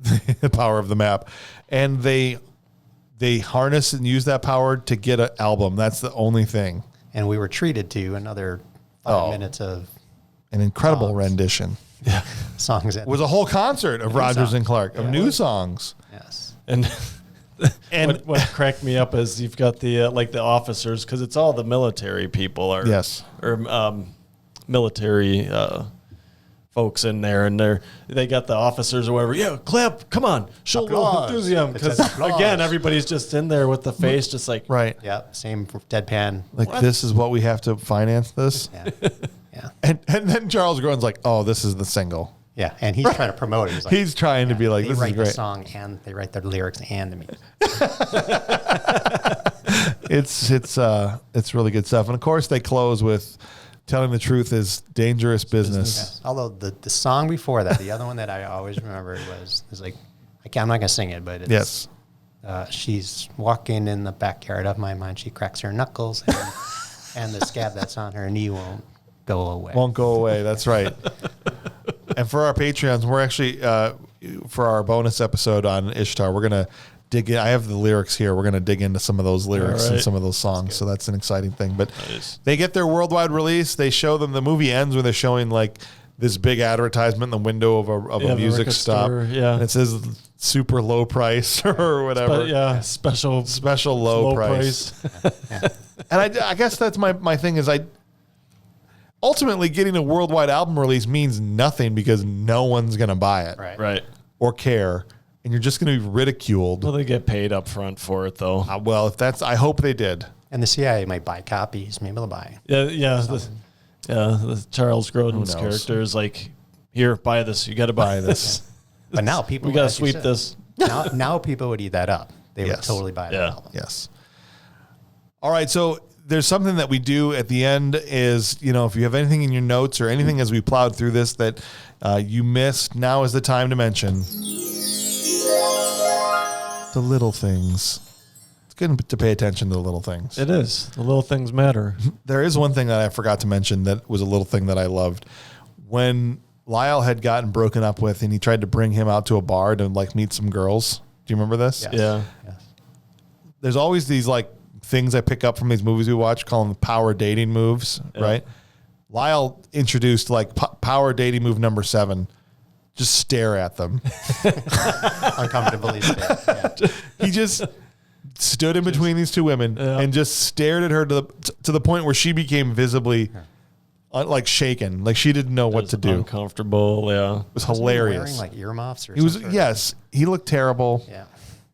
the power of the map. And they harness and use that power to get an album. That's the only thing. And we were treated to another 5 minutes of An incredible Songs. rendition. songs. It was a whole concert of Rogers songs. and Clark, of new songs. Yes. And And what cracked me up is you've got the like the officers, because it's all the military people or Yes. or military folks in there, and they got the officers or whatever. Yeah, clap! Come on, show a little Applause. enthusiasm, It because says applause. again, everybody's just in there with the face, just like right. Yeah. Same for deadpan. Like, this is what we have to finance this. Yeah. Yeah. And then Charles Grodin's like, oh, this is the single. Yeah. And he's trying to promote it. He's like, He's trying to be like, they this is write the great. song and they write the lyrics and the music. It's really good stuff. And of course, they close with telling the truth is dangerous business. Yes. Although the song before that, the other one that I always remember was like, I'm not going to sing it, but it's, Yes. She's walking in the backyard of my mind. She cracks her knuckles and the scab that's on her knee won't go away. Won't go away. That's right. And for our Patreons, we're actually, for our bonus episode on Ishtar, we're going to dig in. I have the lyrics here. We're going to dig into some of those lyrics and some of those songs. So that's an exciting thing. But they get their worldwide release. They show them. The movie ends when they're showing like this big advertisement in the window of a music record stop. store, yeah. And it says super low price or whatever. But yeah, special Low price. And I guess that's my thing is ultimately getting a worldwide album release means nothing because no one's going to buy it Right. or care. And you're just going to be ridiculed. Well, they get paid up front for it, though. Well, if that's, I hope they did. And the CIA might buy copies. Maybe they'll buy. Yeah. The Charles Grodin's knows? character is like, here, buy this. You got to buy this. But now people We got to as you sweep said, this. Now people would eat that up. They would Yes. totally buy that Yeah. album. Yes. All right. So there's something that we do at the end is, if you have anything in your notes or anything as we plowed through this that you missed, now is the time to mention the little things. It's good to pay attention to the little things. It is. The little things matter. There is one thing that I forgot to mention that was a little thing that I loved. When Lyle had gotten broken up with and he tried to bring him out to a bar to like meet some girls. Do you remember this? Yes. Yeah. Yes. There's always these like things I pick up from these movies we watch, call them power dating moves, right? Lyle introduced like power dating move number 7. Just stare at them. Uncomfortably stare. Yeah. He just stood in between these two women and just stared at her to the point where she became visibly like shaken, like she didn't know what to do. Uncomfortable. Yeah. It was Was he wearing hilarious. like earmuffs or He was something? yes, he looked terrible. Yeah.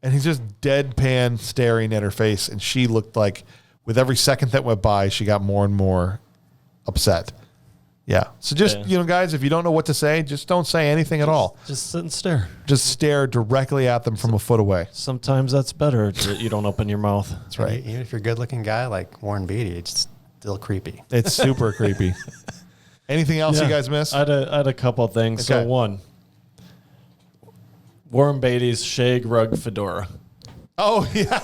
And he's just deadpan staring at her face. And she looked like with every second that went by, she got more and more upset. Yeah. So just, guys, if you don't know what to say, just don't say anything at all. Just sit and stare. Just stare directly at them from a foot away. Sometimes that's better that you don't open your mouth. That's right. Even if you're a good looking guy like Warren Beatty, it's still creepy. It's super creepy. Anything else you guys missed? I had a couple of things. Okay. So one, Warren Beatty's shag rug fedora. Oh, yeah.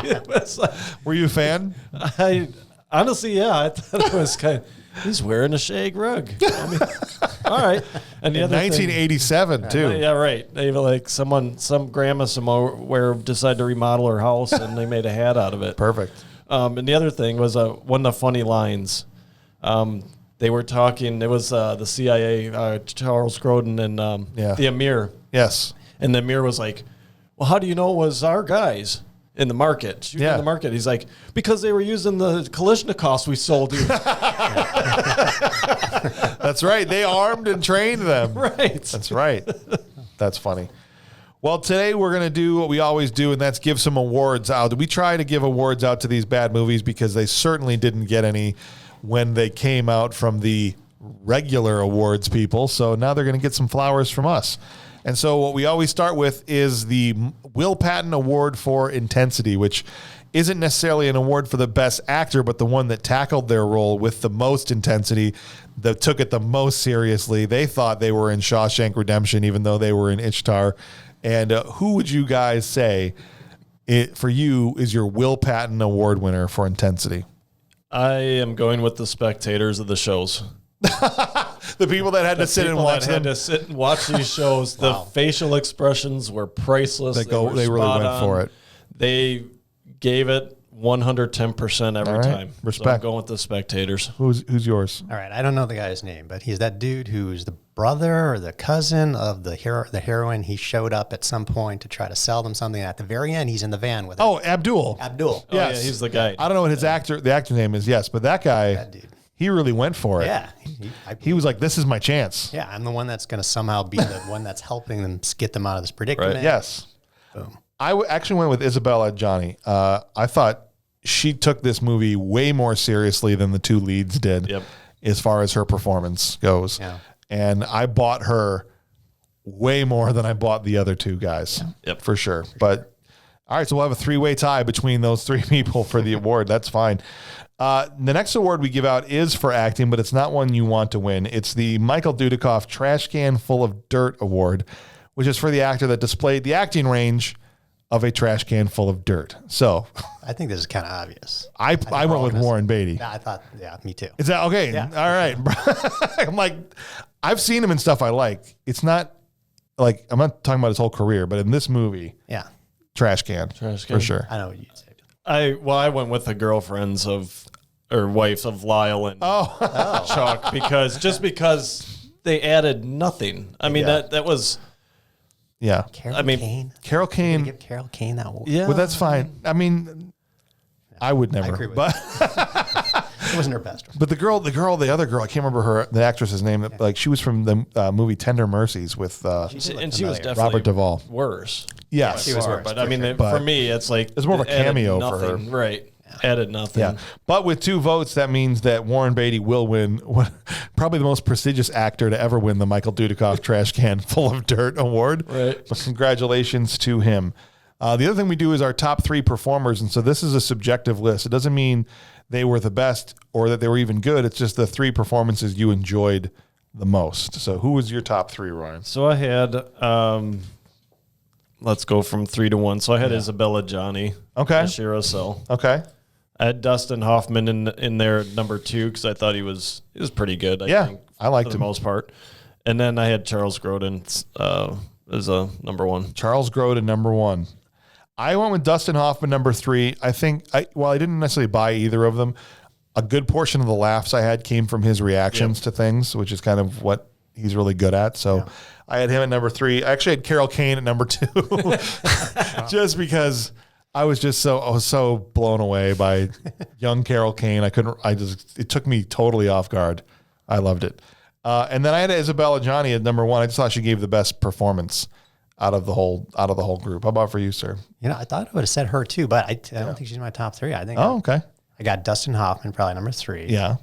It was like, Were you a fan? I honestly, I thought it was kind of, he's wearing a shag rug. I mean, all right. And the In other thing, 1987, too. yeah, right. They were like some grandma somewhere decided to remodel her house and they made a hat out of it. Perfect. And the other thing was one of the funny lines. They were talking. It was the CIA, Charles Grodin, and the Emir. Yes. And the Emir was like, "Well, how do you know it was our guys in the market? Shooting in the market." He's like, "Because they were using the Kalashnikovs we sold you." That's right. They armed and trained them. Right. That's right. That's funny. Well, today we're going to do what we always do, and that's give some awards out. We try to give awards out to these bad movies because they certainly didn't get any when they came out from the regular awards people. So now they're going to get some flowers from us. And so what we always start with is the Will Patton Award for Intensity, which isn't necessarily an award for the best actor, but the one that tackled their role with the most intensity, that took it the most seriously. They thought they were in Shawshank Redemption, even though they were in Ishtar. And who would you guys say for you is your Will Patton Award winner for intensity? I am going with the spectators of the shows. The people that had to sit and watch them. Had to sit and watch these shows. The facial expressions were priceless. They really went for it. They gave it 110% every time. Respect. So I'm going with the spectators. Who's yours? All right, I don't know the guy's name, but he's that dude who's the brother or the cousin of the heroine. He showed up at some point to try to sell them something. At the very end, he's in the van with him. Oh, Abdul. Abdul. Oh, Yes. yeah, he's the guy. I don't know what the actor name is, yes, but that guy, That dude. he really went for it. Yeah. He was like, this is my chance. Yeah, I'm the one that's going to somehow be the one that's helping them get them out of this predicament. Right. Yes. Boom. I actually went with Isabella Adjani. I thought she took this movie way more seriously than the two leads did, as far as her performance goes. Yeah. And I bought her way more than I bought the other two guys, for sure. But all right, so we'll have a 3-way tie between those three people for the award. That's fine. The next award we give out is for acting, but it's not one you want to win. It's the Michael Dudikoff Trash Can Full of Dirt Award, which is for the actor that displayed the acting range of a trash can full of dirt. So I think this is kind of obvious. I went with Warren Beatty. Yeah, I thought, me too. Is that okay? Yeah. All right. I'm like, I've seen him in stuff I like. It's not like, I'm not talking about his whole career, but in this movie, Yeah, trash can for sure. I know what you'd say. I went with the girlfriends or wives of Lyle and Chuck because they added nothing. I mean, that was... Yeah. Carol Kane. Carol Kane. Give Carol Kane that award. Yeah. Well, that's fine. I mean, I would never. I agree with but It wasn't her best one. but the other girl, I can't remember the actress's name. Like she was from the movie Tender Mercies with She was definitely Robert Duvall. worse. Yes. She was worse, But for I mean, sure. for me, it's like It's more of a it added cameo for her. nothing. Right. Added nothing. Yeah. But with 2 votes, that means that Warren Beatty will win probably the most prestigious actor to ever win the Michael Dudikoff Trash Can Full of Dirt Award. Right. But congratulations to him. The other thing we do is our top 3 performers. And so this is a subjective list. It doesn't mean they were the best or that they were even good. It's just the 3 performances you enjoyed the most. So who was your top 3, Ryan? So I had, let's go from 3 to 1. So I had Isabella Johnny. Okay. Ashira Sell. Okay. I had Dustin Hoffman in there at number 2 because I thought he was pretty good. I think, I liked for him. the most part. And then I had Charles Grodin as a number 1. Charles Grodin, number 1. I went with Dustin Hoffman, number 3. I think, while I didn't necessarily buy either of them, a good portion of the laughs I had came from his reactions to things, which is kind of what he's really good at. So I had him at number 3. I actually had Carol Kane at number 2, just because I was so blown away by young Carol Kane. It took me totally off guard. I loved it. And then I had Isabella Johnny at number 1. I just thought she gave the best performance out of the whole group. How about for you, sir? I thought I would have said her too, but I don't think she's in my top 3. I think. Oh, okay. I got Dustin Hoffman, probably number 3. Yeah.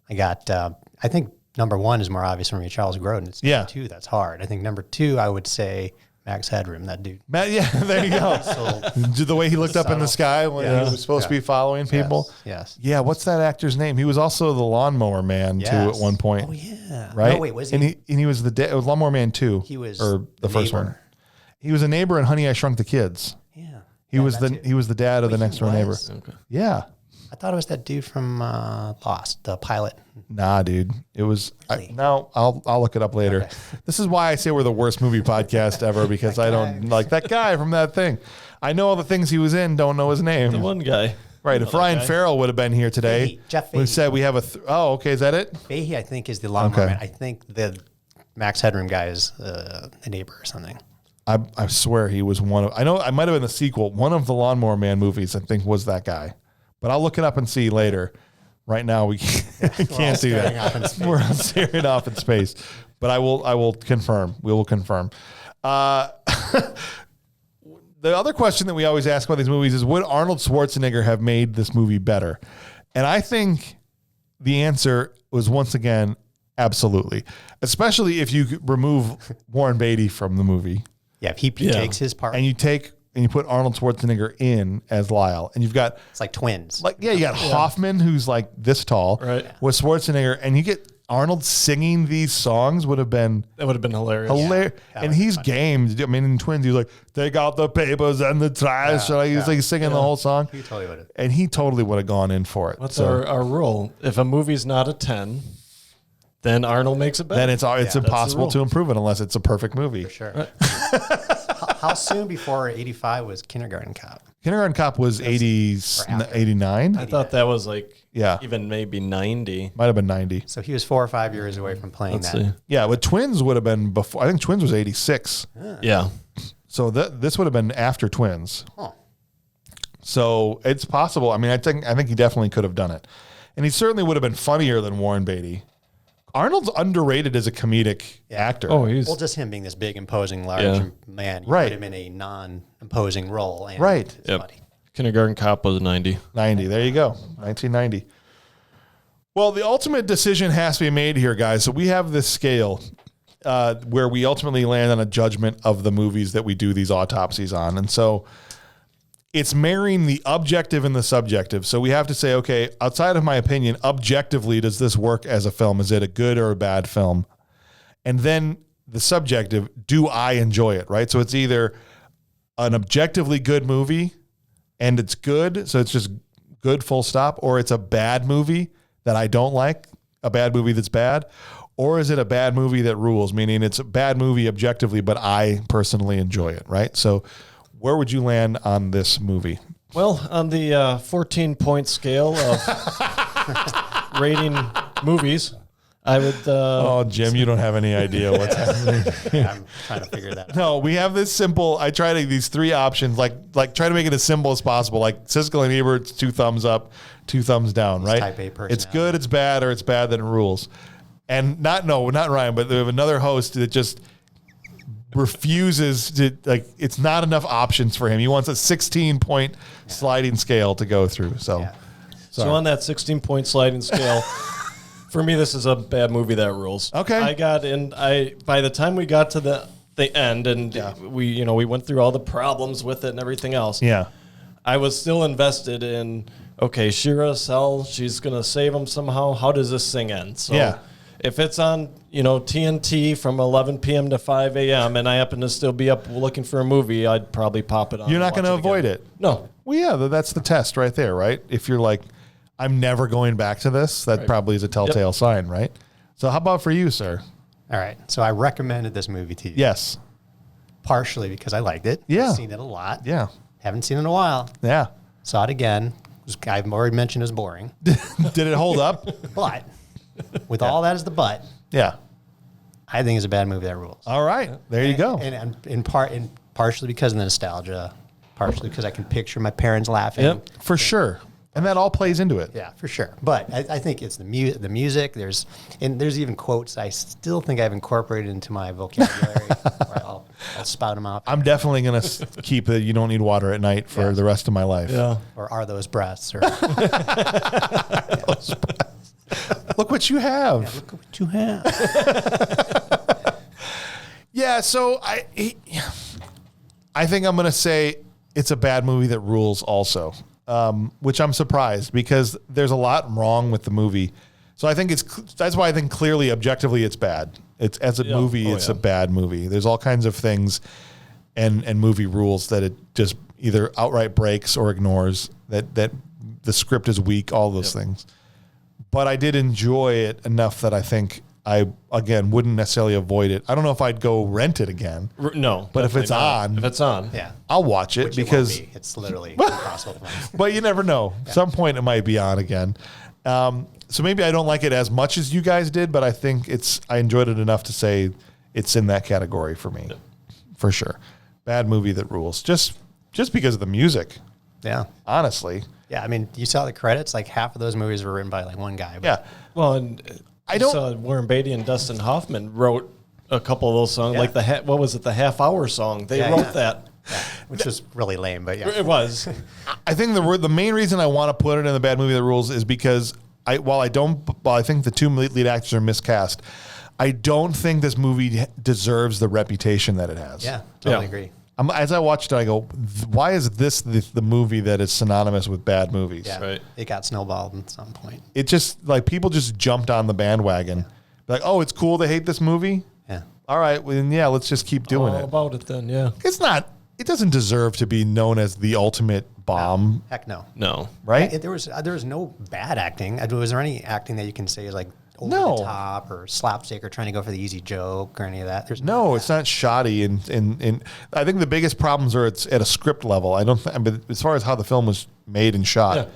I got. I think number 1 is more obvious for me. Charles Grodin. It's number 2 that's hard. I think number 2 I would say Max Headroom. That dude. Matt, yeah, there you go. The way he looked up in the sky when he was supposed to be following people. Yes. Yeah, what's that actor's name? He was also the Lawnmower Man too at one point. Oh yeah. Right? No, wait, was he? And he was it was Lawnmower Man 2. He was or the first neighbor. one. He was a neighbor in Honey I Shrunk the Kids. Yeah. He was the dad of the next door neighbor. Okay. Yeah. I thought it was that dude from Lost, the pilot. Nah, dude. It was. Really? I'll look it up later. Okay. This is why I say we're the worst movie podcast ever, because I don't like that guy from that thing. I know all the things he was in, don't know his name. The one guy. Right. If Ryan Farrell would have been here today, Fahey, Jeff we Fahey. said we have oh, okay. Is that it? Fahey, I think, is the lawnmower Okay. man. I think the Max Headroom guy is the neighbor or something. I swear he was one of. I know I might have been the sequel. One of the Lawnmower Man movies, I think, was that guy. But I'll look it up and see later. Right now, we can't do that. We're staring off in space. But I will confirm. We will confirm. The other question that we always ask about these movies is, would Arnold Schwarzenegger have made this movie better? And I think the answer was, once again, absolutely. Especially if you remove Warren Beatty from the movie. Yeah, if he takes his part. And you take and you put Arnold Schwarzenegger in as Lyle, and you've got It's like twins. you got Hoffman, who's like this tall, Right. with Schwarzenegger, and you get Arnold singing these songs That would have been hilarious. hilarious. that And would be he's funny. game. I mean, in Twins, he's like, take out the papers and the trash. Yeah, He's like singing the whole song. He totally would have. And he totally would have gone in for it. What's So our rule? If a movie's not a 10, then Arnold makes it better. then it's That's the impossible rule. to improve it unless it's a perfect movie. For sure. How soon before 85 was Kindergarten Cop? Kindergarten Cop was 80, after. 89. I thought that was like Yeah. even maybe 90. Might have been 90. So he was 4 or 5 years away from playing Let's that. see. Yeah, but Twins would have been before. I think Twins was 86. Yeah. So this would have been after Twins. Oh, So it's possible. I mean, I think he definitely could have done it. And he certainly would have been funnier than Warren Beatty. Arnold's underrated as a comedic actor. Oh, he's well, just him being this big, imposing, large Yeah. man. You Right. put him in a non-imposing role. And Right. It's Yep. funny. Kindergarten Cop was 90. 90. There you go. 1990. Well, the ultimate decision has to be made here, guys. So we have this scale where we ultimately land on a judgment of the movies that we do these autopsies on. And so it's marrying the objective and the subjective. So we have to say, okay, outside of my opinion, objectively, does this work as a film? Is it a good or a bad film? And then the subjective, do I enjoy it, right? So it's either an objectively good movie and it's good, so it's just good full stop, or it's a bad movie that I don't like, a bad movie that's bad, or is it a bad movie that rules, meaning it's a bad movie objectively, but I personally enjoy it, right? So where would you land on this movie? Well, on the 14-point scale of rating movies, I would. Oh, Jim, you don't have any idea what's happening. I'm trying to figure that out. No, we have this simple. I try to these three options, like try to make it as simple as possible. Like Siskel and Ebert's 2 thumbs up, 2 thumbs down, right? Type A personality. It's good, it's bad, or it's bad, then it rules. And not Ryan, but we have another host that just refuses to, like, it's not enough options for him. He wants a 16-point sliding scale to go through. So, Yeah. So on that 16-point sliding scale, for me, this is a bad movie that rules. Okay. By the time we got to the end and we went through all the problems with it and everything else. yeah. I was still invested in, okay, Shira, Cell, she's going to save him somehow. How does this thing end? So Yeah. if it's on, TNT from 11 p.m. to 5 a.m. and I happen to still be up looking for a movie, I'd probably pop it on. You're and not going to watch avoid again. it. No. Well, yeah, that's the test right there, right? If you're like, I'm never going back to this, that probably is a telltale sign, right? So how about for you, sir? All right. So I recommended this movie to you. Yes. Partially because I liked it. Yeah. I've seen it a lot. Yeah. Haven't seen it in a while. Yeah. Saw it again. I've already mentioned it was boring. Did it hold up? But with all that as the but, Yeah. I think it's a bad movie that rules. All right. There you go. And partially because of the nostalgia, partially because I can picture my parents laughing. Yep. For sure. And that all plays into it. Yeah, for sure. But I think it's the music. There's even quotes I still think I've incorporated into my vocabulary. Where I'll spout them out. I'm definitely going to keep it. You don't need water at night for the rest of my life. Yeah. Or are those breasts? Or Look what you have. look what you have. Yeah. So I think I'm going to say it's a bad movie that rules also, which I'm surprised because there's a lot wrong with the movie. So I think that's why I think clearly, objectively, it's bad. It's as a movie, it's a bad movie. There's all kinds of things and movie rules that it just either outright breaks or ignores, that the script is weak, all those things. But I did enjoy it enough that I think I, again, wouldn't necessarily avoid it. I don't know if I'd go rent it again. No. But if definitely it's not. on- If it's on. Yeah. I'll watch it Which it won't because, be. It's literally impossible to find. but you never know. Some point it might be on again. So maybe I don't like it as much as you guys did, but I think I enjoyed it enough to say it's in that category for me, for sure. Bad movie that rules, just because of the music. Yeah. Honestly, Yeah. I mean, you saw the credits. Like half of those movies were written by like one guy. But yeah. Well, and I don't- saw Warren Beatty and Dustin Hoffman wrote a couple of those songs, Yeah. like what was it, the half-hour song? They Yeah, wrote yeah. that. which was really lame. But yeah. It was. I think the main reason I want to put it in the bad movie that rules is because while I think the 2 lead actors are miscast, I don't think this movie deserves the reputation that it has. Yeah. Totally Yeah. agree. As I watched it, I go, why is this the movie that is synonymous with bad movies? Yeah, Right. It got snowballed at some point. It just, like, people just jumped on the bandwagon. Like, oh, it's cool to hate this movie? Yeah. All right, well, then, yeah, let's just keep doing All it. about it then, yeah. It's not, it doesn't deserve to be known as the ultimate bomb, Heck no. No. right? There was no bad acting. Was there any acting that you can say is like over No. the top or slapstick or trying to go for the easy joke or any of that? There's No, it's not shoddy, and I think the biggest problems are it's at a script level. I don't. I mean, as far as how the film was made and shot,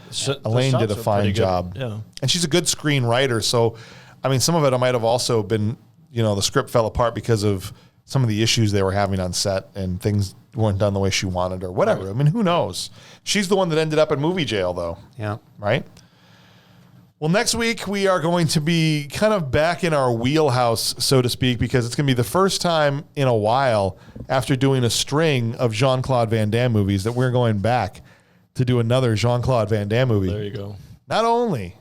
Elaine did a fine job. Yeah, and she's a good screenwriter. So, I mean, some of it might have also been, the script fell apart because of some of the issues they were having on set, and things weren't done the way she wanted or whatever. I mean, who knows? She's the one that ended up in movie jail, though. Yeah. Right. Well, next week we are going to be kind of back in our wheelhouse, so to speak, because it's going to be the first time in a while after doing a string of Jean-Claude Van Damme movies that we're going back to do another Jean-Claude Van Damme movie. there you go. Not only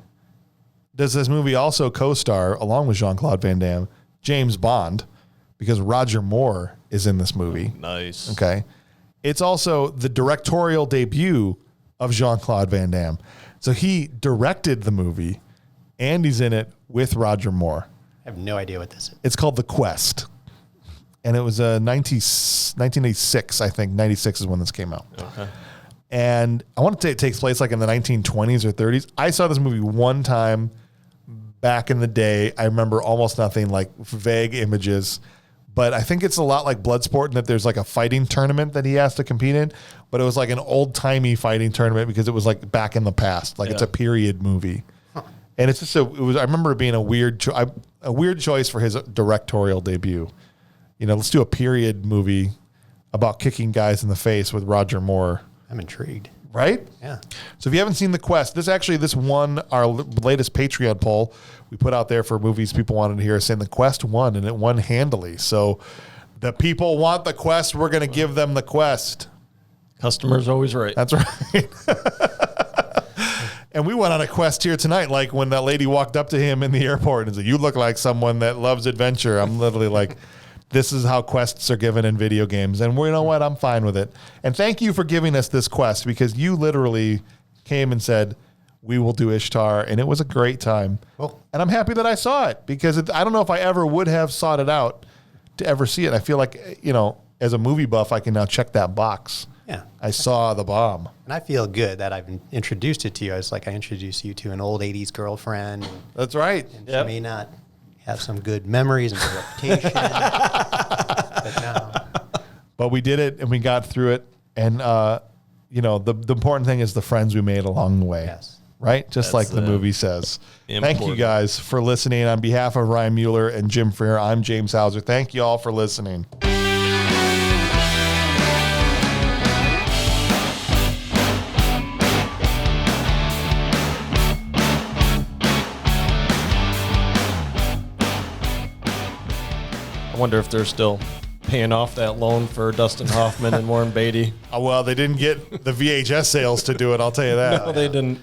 does this movie also co-star, along with Jean-Claude Van Damme, James Bond, because Roger Moore is in this movie. Nice. Okay. It's also the directorial debut of Jean-Claude Van Damme. So he directed the movie, and he's in it with Roger Moore. I have no idea what this is. It's called The Quest. And it was 1986, I think. 96 is when this came out. Okay. And I want to say it takes place like in the 1920s or 30s. I saw this movie one time back in the day. I remember almost nothing, like vague images. But I think it's a lot like Bloodsport in that there's like a fighting tournament that he has to compete in. But it was like an old-timey fighting tournament because it was like back in the past. Like it's a period movie. And it's just I remember it being a weird choice for his directorial debut. Let's do a period movie about kicking guys in the face with Roger Moore. I'm intrigued. Right? Yeah. So if you haven't seen The Quest, this won our latest Patreon poll we put out there for movies people wanted to hear us saying The Quest won, and it won handily. So the people want The Quest. We're going to give them The Quest. Customer's always right. That's right. And we went on a quest here tonight, like when that lady walked up to him in the airport and said, "You look like someone that loves adventure." I'm literally like, this is how quests are given in video games. And you know what? I'm fine with it. And thank you for giving us this quest, because you literally came and said, we will do Ishtar. And it was a great time. Cool. And I'm happy that I saw it, because I don't know if I ever would have sought it out to ever see it. I feel like, as a movie buff, I can now check that box. Yeah. I saw the bomb. And I feel good that I've introduced it to you. It's like I introduced you to an old 80s girlfriend. That's right. And she may not have some good memories and good reputation. But we did it, and we got through it. And, the important thing is the friends we made along the way. Yes. Right? Just like the movie says. Thank you guys for listening. On behalf of Ryan Mueller and Jim Freer, I'm James Hauser. Thank you all for listening. I wonder if they're still paying off that loan for Dustin Hoffman and Warren Beatty. Well, they didn't get the VHS sales to do it, I'll tell you that. No, they didn't.